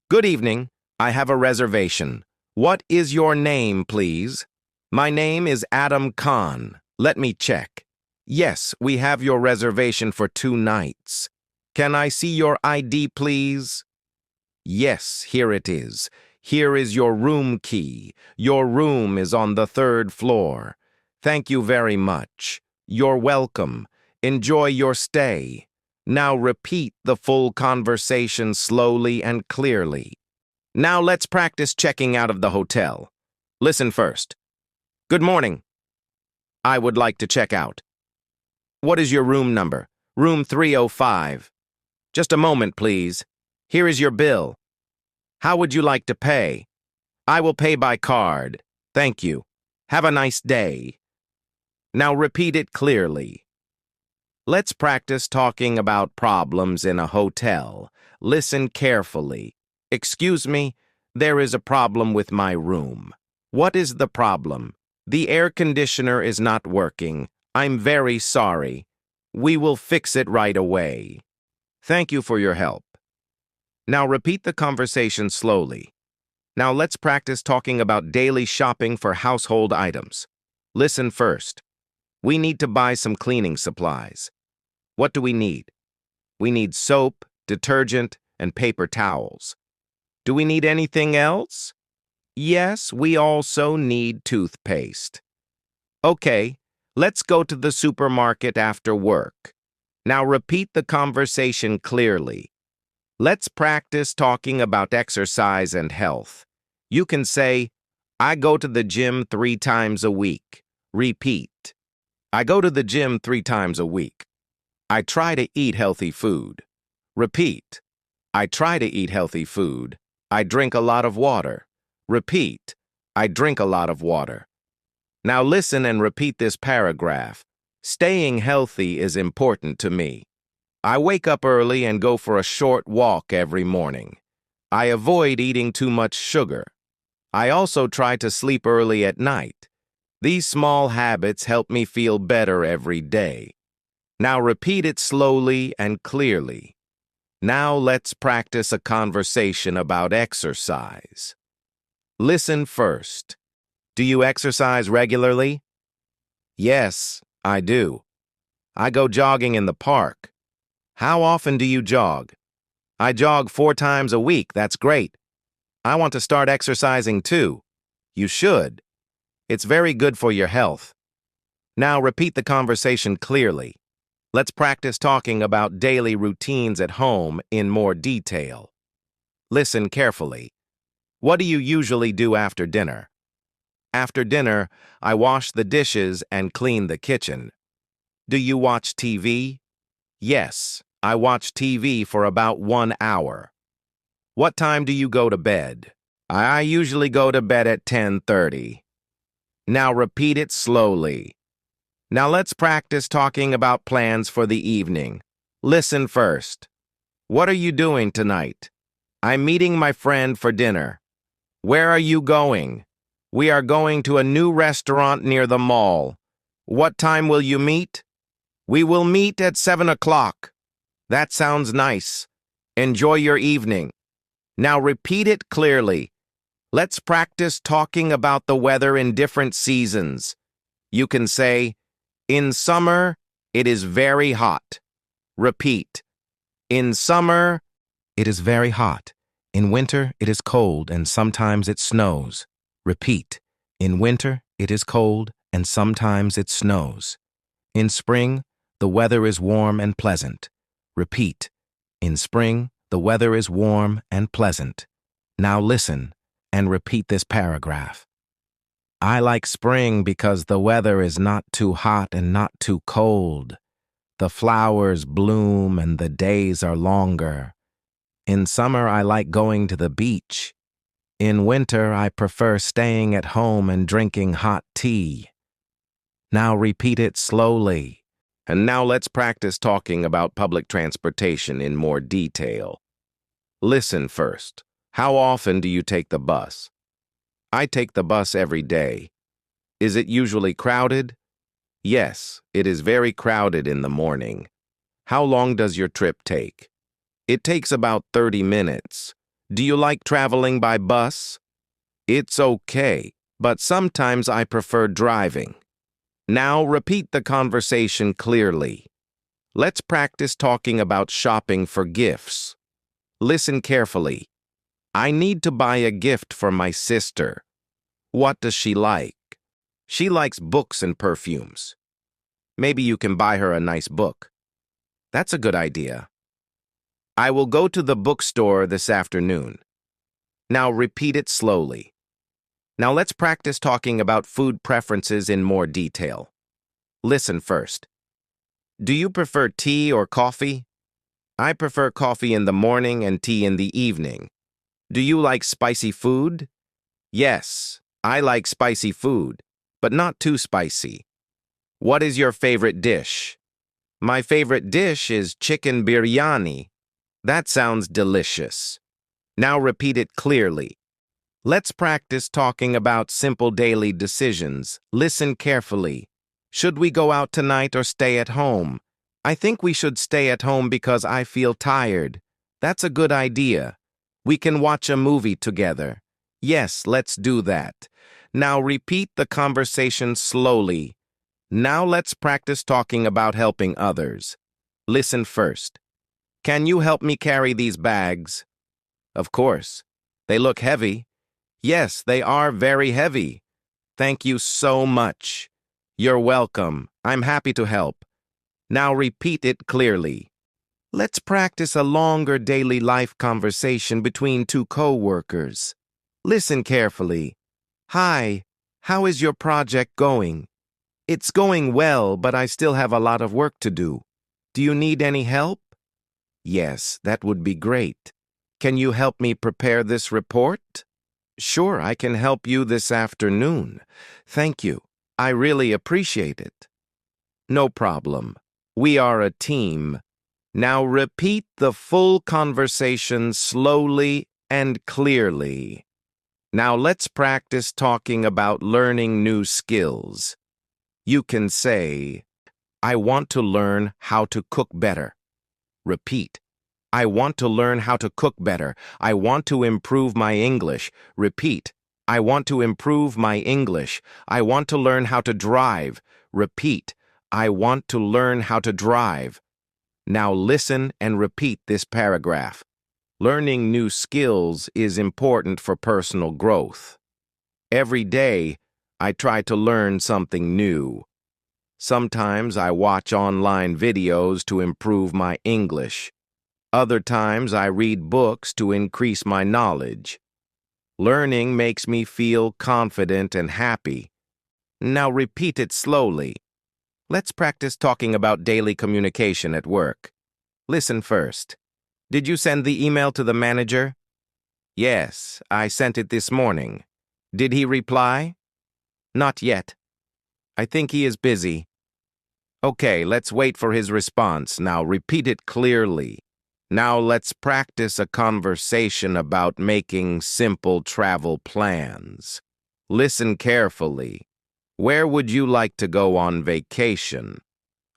Good evening. I have a reservation. What is your name, please? My name is Adam Khan. Let me check. Yes, we have your reservation for 2 nights. Can I see your ID, please? Yes, here it is. Here is your room key. Your room is on the 3rd floor. Thank you very much. You're welcome. Enjoy your stay. Now repeat the full conversation slowly and clearly. Now let's practice checking out of the hotel. Listen first. Good morning. I would like to check out. What is your room number? Room 305. Just a moment, please. Here is your bill. How would you like to pay? I will pay by card. Thank you. Have a nice day. Now repeat it clearly. Let's practice talking about problems in a hotel. Listen carefully. Excuse me, there is a problem with my room. What is the problem? The air conditioner is not working. I'm very sorry. We will fix it right away. Thank you for your help. Now repeat the conversation slowly. Now let's practice talking about daily shopping for household items. Listen first. We need to buy some cleaning supplies. What do we need? We need soap, detergent, and paper towels. Do we need anything else? Yes, we also need toothpaste. Okay, let's go to the supermarket after work. Now repeat the conversation clearly. Let's practice talking about exercise and health. You can say, I go to the gym 3 times a week. Repeat. I go to the gym 3 times a week. I try to eat healthy food. Repeat. I try to eat healthy food. I drink a lot of water. Repeat. I drink a lot of water. Now listen and repeat this paragraph. Staying healthy is important to me. I wake up early and go for a short walk every morning. I avoid eating too much sugar. I also try to sleep early at night. These small habits help me feel better every day. Now repeat it slowly and clearly. Now let's practice a conversation about exercise. Listen first. Do you exercise regularly? Yes, I do. I go jogging in the park. How often do you jog? I jog 4 times a week. That's great. I want to start exercising too. You should. It's very good for your health. Now repeat the conversation clearly. Let's practice talking about daily routines at home in more detail. Listen carefully. What do you usually do after dinner? After dinner, I wash the dishes and clean the kitchen. Do you watch TV? Yes, I watch TV for about 1 hour. What time do you go to bed? I usually go to bed at 10:30. Now repeat it slowly. Now let's practice talking about plans for the evening. Listen first. What are you doing tonight? I'm meeting my friend for dinner. Where are you going? We are going to a new restaurant near the mall. What time will you meet? We will meet at 7 o'clock. That sounds nice. Enjoy your evening. Now repeat it clearly. Let's practice talking about the weather in different seasons. You can say, in summer, it is very hot. Repeat. In summer, it is very hot. In winter, it is cold and sometimes it snows. Repeat. In winter, it is cold and sometimes it snows. In spring, the weather is warm and pleasant. Repeat. In spring, the weather is warm and pleasant. Now listen and repeat this paragraph. I like spring because the weather is not too hot and not too cold. The flowers bloom and the days are longer. In summer, I like going to the beach. In winter, I prefer staying at home and drinking hot tea. Now repeat it slowly. And now let's practice talking about public transportation in more detail. Listen first. How often do you take the bus? I take the bus every day. Is it usually crowded? Yes, it is very crowded in the morning. How long does your trip take? It takes about 30 minutes. Do you like traveling by bus? It's okay, but sometimes I prefer driving. Now repeat the conversation clearly. Let's practice talking about shopping for gifts. Listen carefully. I need to buy a gift for my sister. What does she like? She likes books and perfumes. Maybe you can buy her a nice book. That's a good idea. I will go to the bookstore this afternoon. Now repeat it slowly. Now let's practice talking about food preferences in more detail. Listen first. Do you prefer tea or coffee? I prefer coffee in the morning and tea in the evening. Do you like spicy food? Yes, I like spicy food, but not too spicy. What is your favorite dish? My favorite dish is chicken biryani. That sounds delicious. Now repeat it clearly. Let's practice talking about simple daily decisions. Listen carefully. Should we go out tonight or stay at home? I think we should stay at home because I feel tired. That's a good idea. We can watch a movie together. Yes, let's do that. Now repeat the conversation slowly. Now let's practice talking about helping others. Listen first. Can you help me carry these bags? Of course. They look heavy. Yes, they are very heavy. Thank you so much. You're welcome. I'm happy to help. Now repeat it clearly. Let's practice a longer daily life conversation between two co-workers. Listen carefully. Hi, how is your project going? It's going well, but I still have a lot of work to do. Do you need any help? Yes, that would be great. Can you help me prepare this report? Sure, I can help you this afternoon. Thank you. I really appreciate it. No problem. We are a team. Now repeat the full conversation slowly and clearly. Now let's practice talking about learning new skills. You can say, I want to learn how to cook better. Repeat. I want to learn how to cook better. I want to improve my English. Repeat. I want to improve my English. I want to learn how to drive. Repeat. I want to learn how to drive. Now listen and repeat this paragraph. Learning new skills is important for personal growth. Every day, I try to learn something new. Sometimes I watch online videos to improve my English. Other times I read books to increase my knowledge. Learning makes me feel confident and happy. Now repeat it slowly. Let's practice talking about daily communication at work. Listen first. Did you send the email to the manager? Yes, I sent it this morning. Did he reply? Not yet. I think he is busy. Okay, let's wait for his response. Now repeat it clearly. Now let's practice a conversation about making simple travel plans. Listen carefully. Where would you like to go on vacation?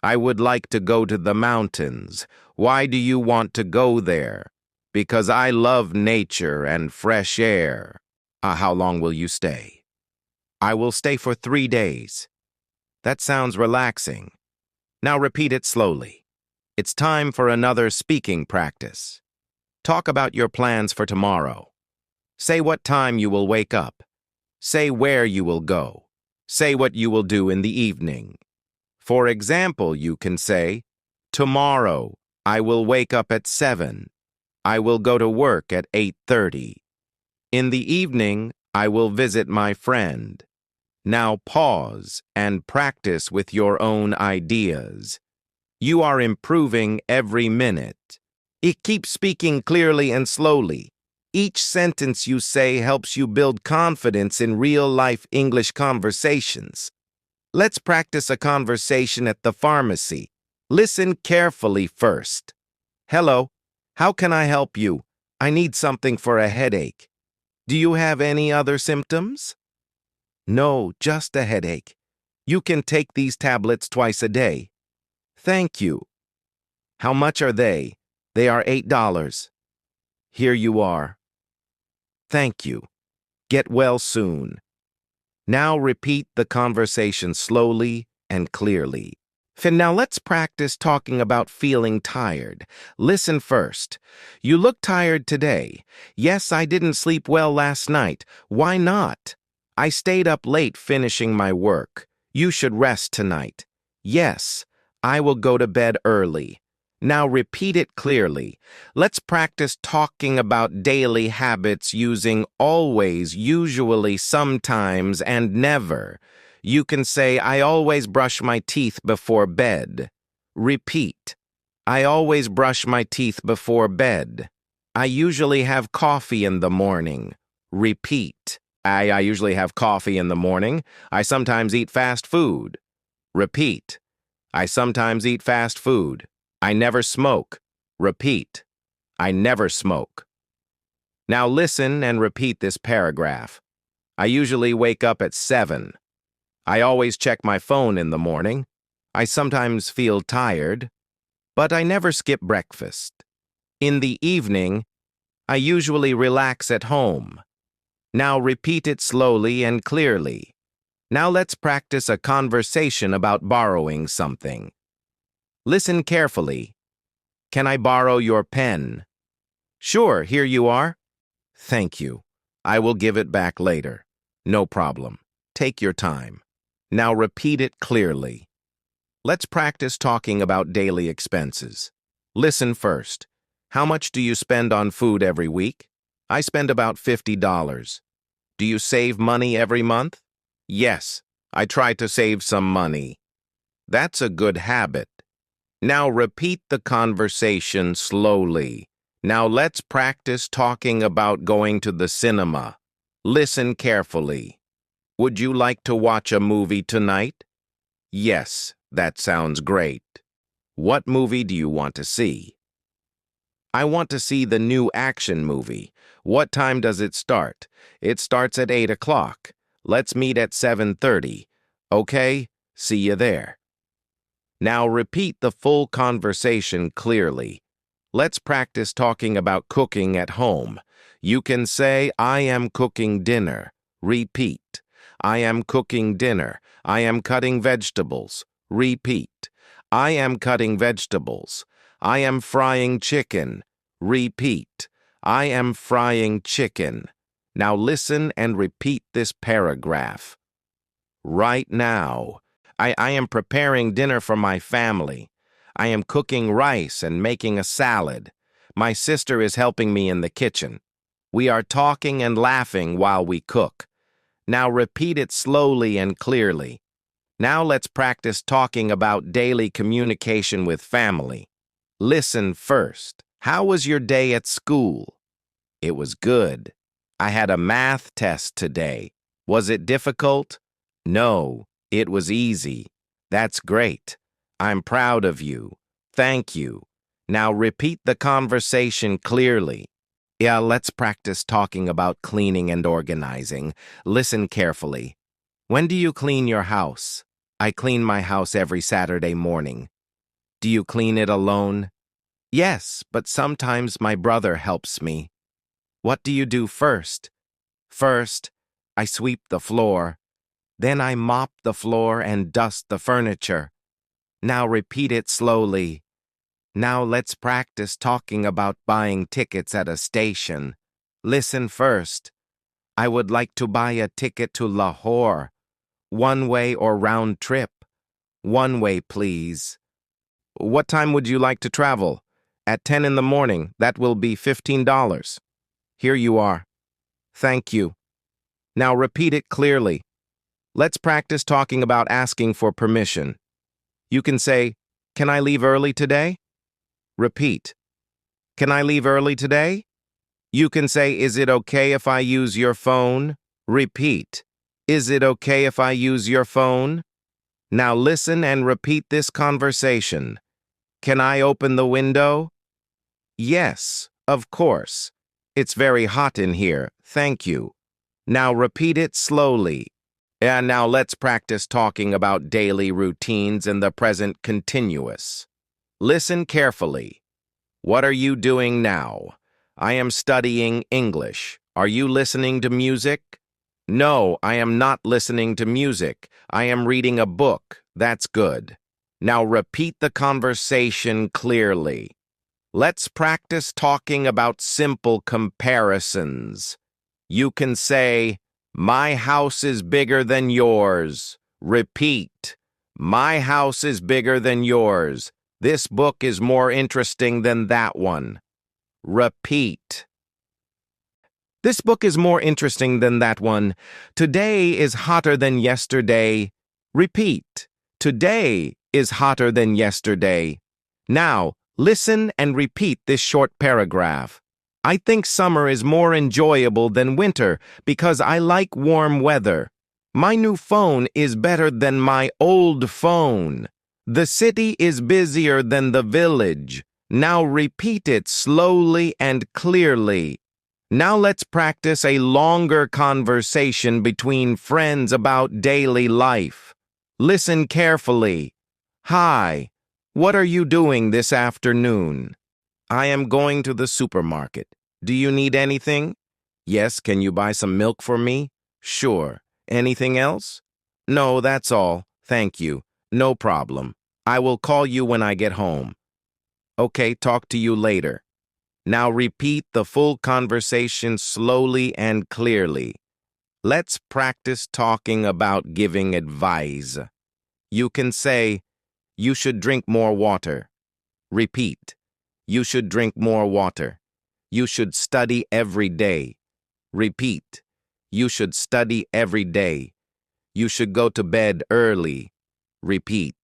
I would like to go to the mountains. Why do you want to go there? Because I love nature and fresh air. How long will you stay? I will stay for 3 days. That sounds relaxing. Now repeat it slowly. It's time for another speaking practice. Talk about your plans for tomorrow. Say what time you will wake up. Say where you will go. Say what you will do in the evening. For example, you can say, tomorrow, I will wake up at 7. I will go to work at 8:30. In the evening, I will visit my friend. Now pause and practice with your own ideas. You are improving every minute. Keep speaking clearly and slowly. Each sentence you say helps you build confidence in real-life English conversations. Let's practice a conversation at the pharmacy. Listen carefully first. Hello, how can I help you? I need something for a headache. Do you have any other symptoms? No, just a headache. You can take these tablets twice a day. Thank you. How much are they? They are $8. Here you are. Thank you. Get well soon. Now repeat the conversation slowly and clearly. Now let's practice talking about feeling tired. Listen first. You look tired today. Yes, I didn't sleep well last night. Why not? I stayed up late finishing my work. You should rest tonight. Yes, I will go to bed early. Now repeat it clearly. Let's practice talking about daily habits using always, usually, sometimes, and never. You can say, I always brush my teeth before bed. Repeat. I always brush my teeth before bed. I usually have coffee in the morning. Repeat. I usually have coffee in the morning. I sometimes eat fast food. Repeat. I sometimes eat fast food. I never smoke. Repeat. I never smoke. Now listen and repeat this paragraph. I usually wake up at 7. I always check my phone in the morning. I sometimes feel tired, but I never skip breakfast. In the evening, I usually relax at home. Now repeat it slowly and clearly. Now let's practice a conversation about borrowing something. Listen carefully. Can I borrow your pen? Sure, here you are. Thank you. I will give it back later. No problem. Take your time. Now repeat it clearly. Let's practice talking about daily expenses. Listen first. How much do you spend on food every week? I spend about $50. Do you save money every month? Yes, I try to save some money. That's a good habit. Now repeat the conversation slowly. Now let's practice talking about going to the cinema. Listen carefully. Would you like to watch a movie tonight? Yes, that sounds great. What movie do you want to see? I want to see the new action movie. What time does it start? It starts at 8 o'clock. Let's meet at 7:30. Okay, see you there. Now repeat the full conversation clearly. Let's practice talking about cooking at home. You can say, I am cooking dinner. Repeat. I am cooking dinner. I am cutting vegetables. Repeat. I am cutting vegetables. I am frying chicken. Repeat. I am frying chicken. Now listen and repeat this paragraph. Right now. I am preparing dinner for my family. I am cooking rice and making a salad. My sister is helping me in the kitchen. We are talking and laughing while we cook. Now repeat it slowly and clearly. Now let's practice talking about daily communication with family. Listen first. How was your day at school? It was good. I had a math test today. Was it difficult? No, it was easy. That's great. I'm proud of you. Thank you. Now repeat the conversation clearly. Yeah, let's practice talking about cleaning and organizing. Listen carefully. When do you clean your house? I clean my house every Saturday morning. Do you clean it alone? Yes, but sometimes my brother helps me. What do you do first? First, I sweep the floor. Then I mop the floor and dust the furniture. Now repeat it slowly. Now let's practice talking about buying tickets at a station. Listen first. I would like to buy a ticket to Lahore. One way or round trip? One way, please. What time would you like to travel? At 10 in the morning. That will be $15. Here you are. Thank you. Now repeat it clearly. Let's practice talking about asking for permission. You can say, "Can I leave early today?" Repeat. "Can I leave early today?" You can say, "Is it okay if I use your phone?" Repeat. "Is it okay if I use your phone?" Now listen and repeat this conversation. "Can I open the window?" Yes, of course. It's very hot in here, thank you. Now repeat it slowly. And now let's practice talking about daily routines in the present continuous. Listen carefully. What are you doing now? I am studying English. Are you listening to music? No, I am not listening to music. I am reading a book. That's good. Now repeat the conversation clearly. Let's practice talking about simple comparisons. You can say, "My house is bigger than yours." Repeat. "My house is bigger than yours. This book is more interesting than that one." Repeat. "This book is more interesting than that one. Today is hotter than yesterday." Repeat. "Today is hotter than yesterday." Now, listen and repeat this short paragraph. I think summer is more enjoyable than winter because I like warm weather. My new phone is better than my old phone. The city is busier than the village. Now repeat it slowly and clearly. Now let's practice a longer conversation between friends about daily life. Listen carefully. Hi, what are you doing this afternoon? I am going to the supermarket. Do you need anything? Yes, can you buy some milk for me? Sure. Anything else? No, that's all. Thank you. No problem. I will call you when I get home. Okay, talk to you later. Now repeat the full conversation slowly and clearly. Let's practice talking about giving advice. You can say, "You should drink more water." Repeat. "You should drink more water." "You should study every day." Repeat. "You should study every day." "You should go to bed early." Repeat.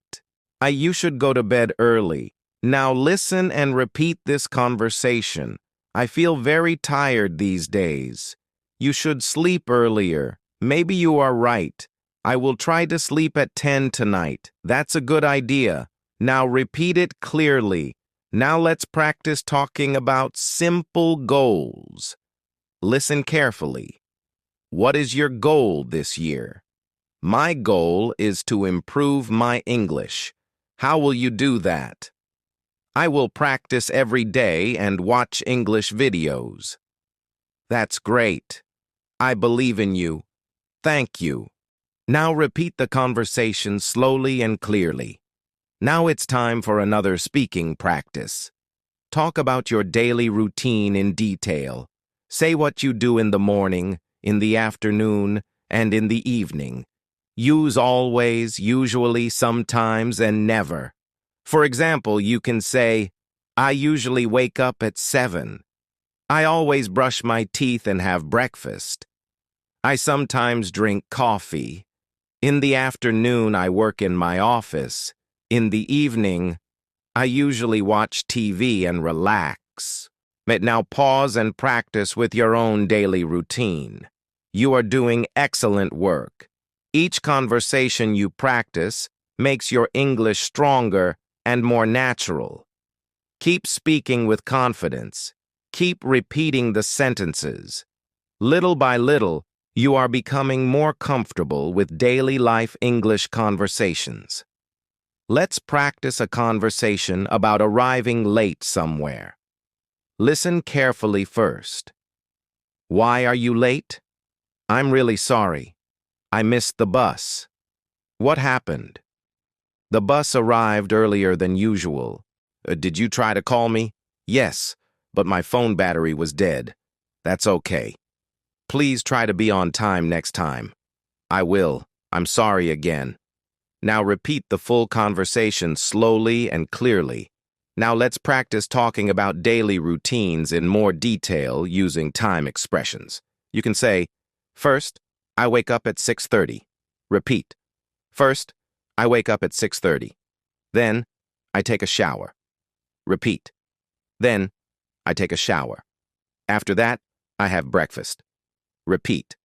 You should go to bed early. Now listen and repeat this conversation. I feel very tired these days. You should sleep earlier. Maybe you are right. I will try to sleep at 10 tonight. That's a good idea. Now repeat it clearly. Now let's practice talking about simple goals. Listen carefully. What is your goal this year? My goal is to improve my English. How will you do that? I will practice every day and watch English videos. That's great. I believe in you. Thank you. Now repeat the conversation slowly and clearly. Now it's time for another speaking practice. Talk about your daily routine in detail. Say what you do in the morning, in the afternoon, and in the evening. Use always, usually, sometimes, and never. For example, you can say, I usually wake up at 7. I always brush my teeth and have breakfast. I sometimes drink coffee. In the afternoon, I work in my office. In the evening, I usually watch TV and relax. But now pause and practice with your own daily routine. You are doing excellent work. Each conversation you practice makes your English stronger and more natural. Keep speaking with confidence. Keep repeating the sentences. Little by little, You are becoming more comfortable with daily life English conversations. Let's practice a conversation about arriving late somewhere. Listen carefully first. Why are you late? I'm really sorry. I missed the bus. What happened? The bus arrived earlier than usual. Did you try to call me? Yes, but my phone battery was dead. That's okay. Please try to be on time next time. I will. I'm sorry again. Now repeat the full conversation slowly and clearly. Now let's practice talking about daily routines in more detail using time expressions. You can say, first, I wake up at 6:30. Repeat. First, I wake up at 6:30. Then, I take a shower. Repeat. Then, I take a shower. After that, I have breakfast. Repeat.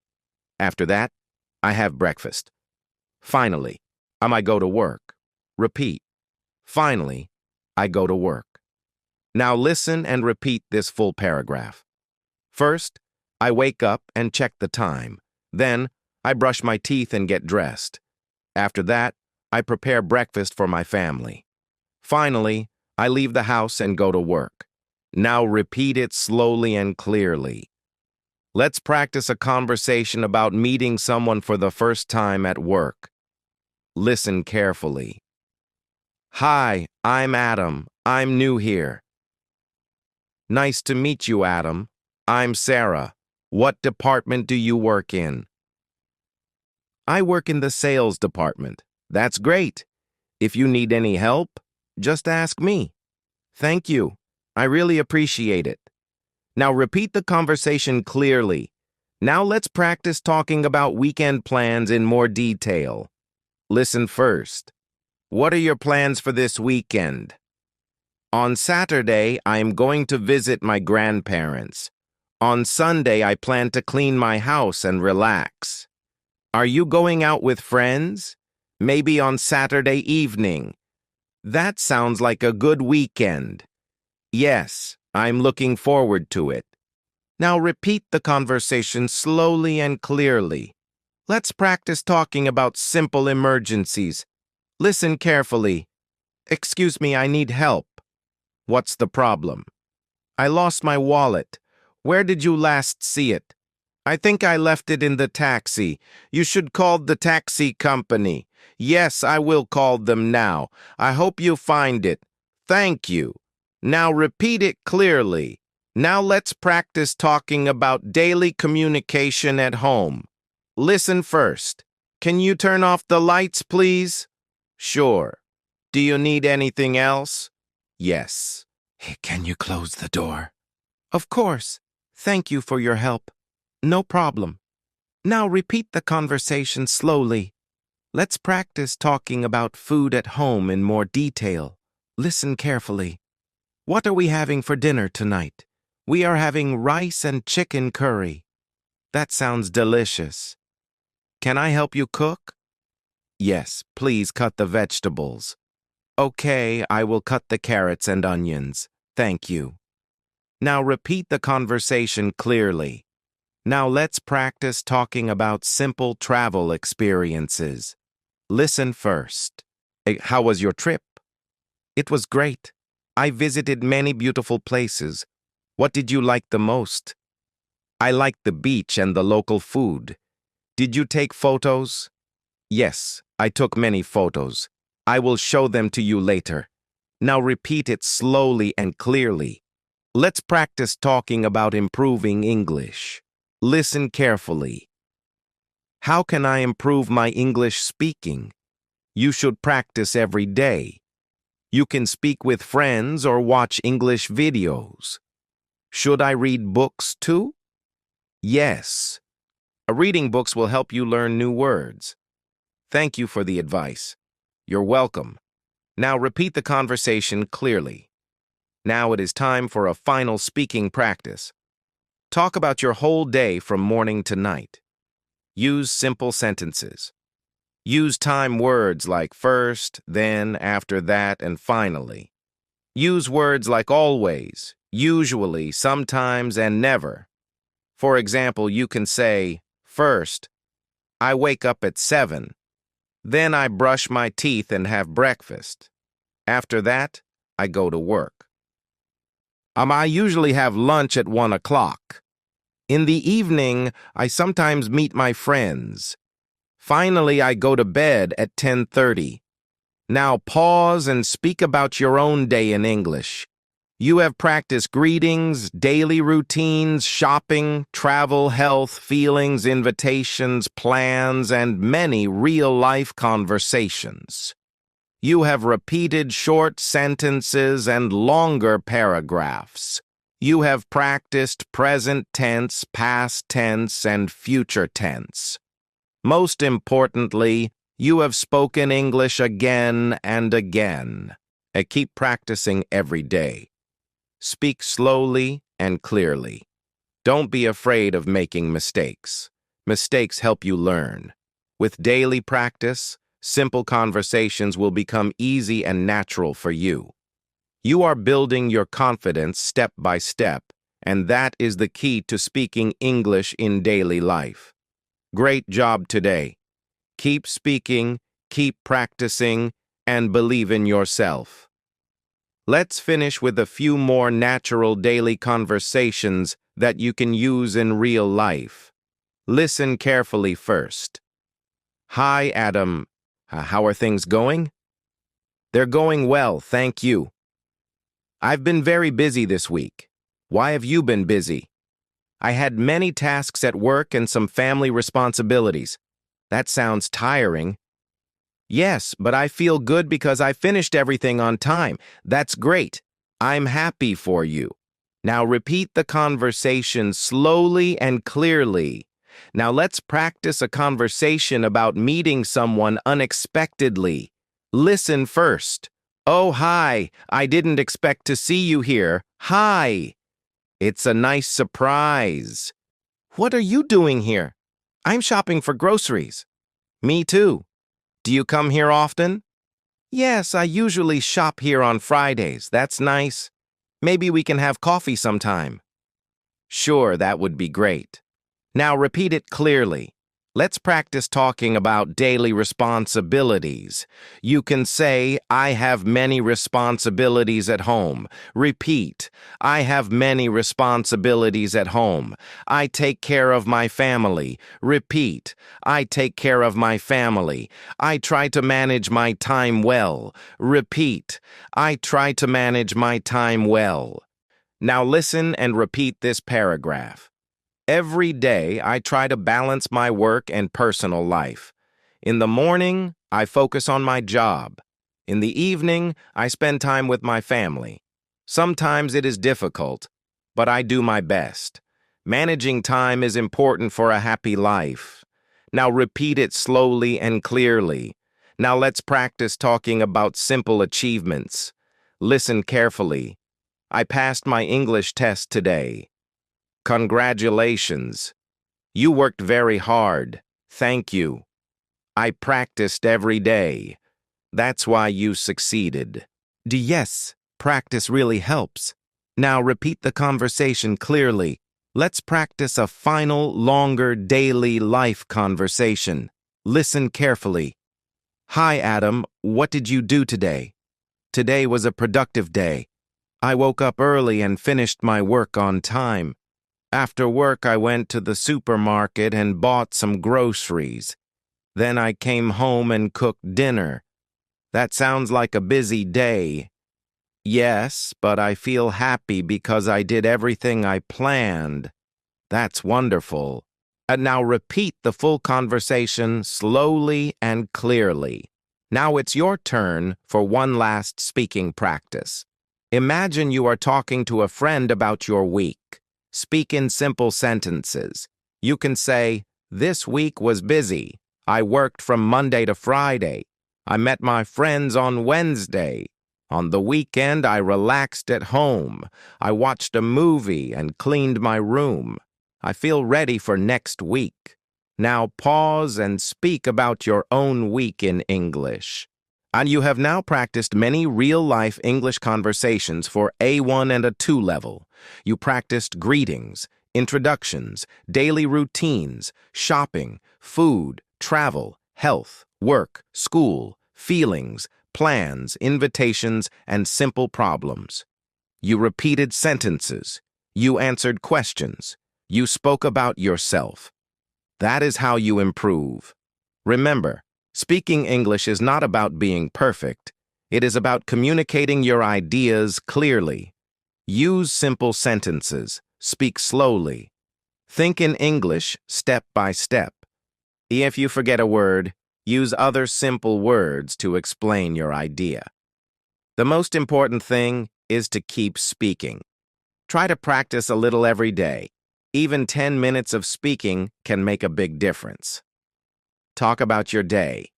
After that, I have breakfast. Finally, I might go to work. Repeat. Finally, I go to work. Now listen and repeat this full paragraph. First, I wake up and check the time. Then, I brush my teeth and get dressed. After that, I prepare breakfast for my family. Finally, I leave the house and go to work. Now repeat it slowly and clearly. Let's practice a conversation about meeting someone for the first time at work. Listen carefully. Hi, I'm Adam. I'm new here. Nice to meet you, Adam. I'm Sarah. What department do you work in? I work in the sales department. That's great. If you need any help, just ask me. Thank you. I really appreciate it. Now repeat the conversation clearly. Now let's practice talking about weekend plans in more detail. Listen first. What are your plans for this weekend? On Saturday, I am going to visit my grandparents. On Sunday, I plan to clean my house and relax. Are you going out with friends? Maybe on Saturday evening. That sounds like a good weekend. Yes, I'm looking forward to it. Now repeat the conversation slowly and clearly. Let's practice talking about simple emergencies. Listen carefully. Excuse me, I need help. What's the problem? I lost my wallet. Where did you last see it? I think I left it in the taxi. You should call the taxi company. Yes, I will call them now. I hope you find it. Thank you. Now repeat it clearly. Now let's practice talking about daily communication at home. Listen first. Can you turn off the lights, please? Sure. Do you need anything else? Yes. Can you close the door? Of course. Thank you for your help. No problem. Now repeat the conversation slowly. Let's practice talking about food at home in more detail. Listen carefully. What are we having for dinner tonight? We are having rice and chicken curry. That sounds delicious. Can I help you cook? Yes, please cut the vegetables. Okay, I will cut the carrots and onions. Thank you. Now repeat the conversation clearly. Now let's practice talking about simple travel experiences. Listen first. How was your trip? It was great. I visited many beautiful places. What did you like the most? I liked the beach and the local food. Did you take photos? Yes, I took many photos. I will show them to you later. Now repeat it slowly and clearly. Let's practice talking about improving English. Listen carefully. How can I improve my English speaking? You should practice every day. You can speak with friends or watch English videos. Should I read books too? Yes. Reading books will help you learn new words. Thank you for the advice. You're welcome. Now repeat the conversation clearly. Now it is time for a final speaking practice. Talk about your whole day from morning to night. Use simple sentences. Use time words like first, then, after that, and finally. Use words like always, usually, sometimes, and never. For example, you can say, First, I wake up at 7. Then I brush my teeth and have breakfast. After that, I go to work. I usually have lunch at 1 o'clock. In the evening, I sometimes meet my friends. Finally, I go to bed at 10:30. Now pause and speak about your own day in English. You have practiced greetings, daily routines, shopping, travel, health, feelings, invitations, plans, and many real-life conversations. You have repeated short sentences and longer paragraphs. You have practiced present tense, past tense, and future tense. Most importantly, you have spoken English again and again. And keep practicing every day. Speak slowly and clearly. Don't be afraid of making mistakes. Mistakes help you learn. With daily practice, simple conversations will become easy and natural for you. You are building your confidence step by step, and that is the key to speaking English in daily life. Great job today. Keep speaking, keep practicing, and believe in yourself. Let's finish with a few more natural daily conversations that you can use in real life. Listen carefully first. Hi, Adam. How are things going? They're going well, thank you. I've been very busy this week. Why have you been busy? I had many tasks at work and some family responsibilities. That sounds tiring. Yes, but I feel good because I finished everything on time. That's great. I'm happy for you. Now repeat the conversation slowly and clearly. Now let's practice a conversation about meeting someone unexpectedly. Listen first. Oh, hi. I didn't expect to see you here. Hi. It's a nice surprise. What are you doing here? I'm shopping for groceries. Me too. Do you come here often? Yes, I usually shop here on Fridays. That's nice. Maybe we can have coffee sometime. Sure, that would be great. Now repeat it clearly. Let's practice talking about daily responsibilities. You can say, I have many responsibilities at home. Repeat, I have many responsibilities at home. I take care of my family. Repeat, I take care of my family. I try to manage my time well. Repeat, I try to manage my time well. Now listen and repeat this paragraph. Every day, I try to balance my work and personal life. In the morning, I focus on my job. In the evening, I spend time with my family. Sometimes it is difficult, but I do my best. Managing time is important for a happy life. Now repeat it slowly and clearly. Now let's practice talking about simple achievements. Listen carefully. I passed my English test today. Congratulations. You worked very hard. Thank you. I practiced every day. That's why you succeeded. Yes, practice really helps. Now repeat the conversation clearly. Let's practice a final, longer daily life conversation. Listen carefully. Hi, Adam. What did you do today? Today was a productive day. I woke up early and finished my work on time. After work, I went to the supermarket and bought some groceries. Then I came home and cooked dinner. That sounds like a busy day. Yes, but I feel happy because I did everything I planned. That's wonderful. And now repeat the full conversation slowly and clearly. Now it's your turn for one last speaking practice. Imagine you are talking to a friend about your week. Speak in simple sentences. You can say, this week was busy. I worked from Monday to Friday. I met my friends on Wednesday. On the weekend, I relaxed at home. I watched a movie and cleaned my room. I feel ready for next week. Now pause and speak about your own week in English. And you have now practiced many real-life English conversations for A1 and A2 level. You practiced greetings, introductions, daily routines, shopping, food, travel, health, work, school, feelings, plans, invitations, and simple problems. You repeated sentences. You answered questions. You spoke about yourself. That is how you improve. Remember, speaking English is not about being perfect. It is about communicating your ideas clearly. Use simple sentences. Speak slowly. Think in English step by step. If you forget a word, use other simple words to explain your idea. The most important thing is to keep speaking. Try to practice a little every day. Even 10 minutes of speaking can make a big difference. Talk about your day.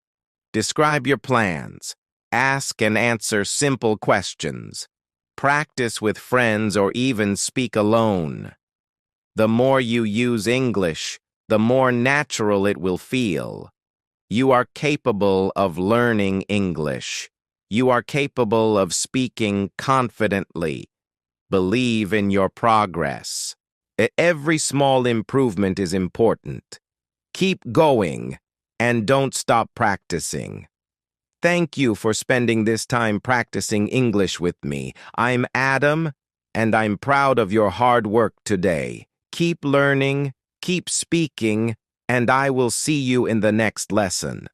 Describe your plans. Ask and answer simple questions. Practice with friends or even speak alone. The more you use English, the more natural it will feel. You are capable of learning English. You are capable of speaking confidently. Believe in your progress. Every small improvement is important. Keep going and don't stop practicing. Thank you for spending this time practicing English with me. I'm Adam, and I'm proud of your hard work today. Keep learning, keep speaking, and I will see you in the next lesson.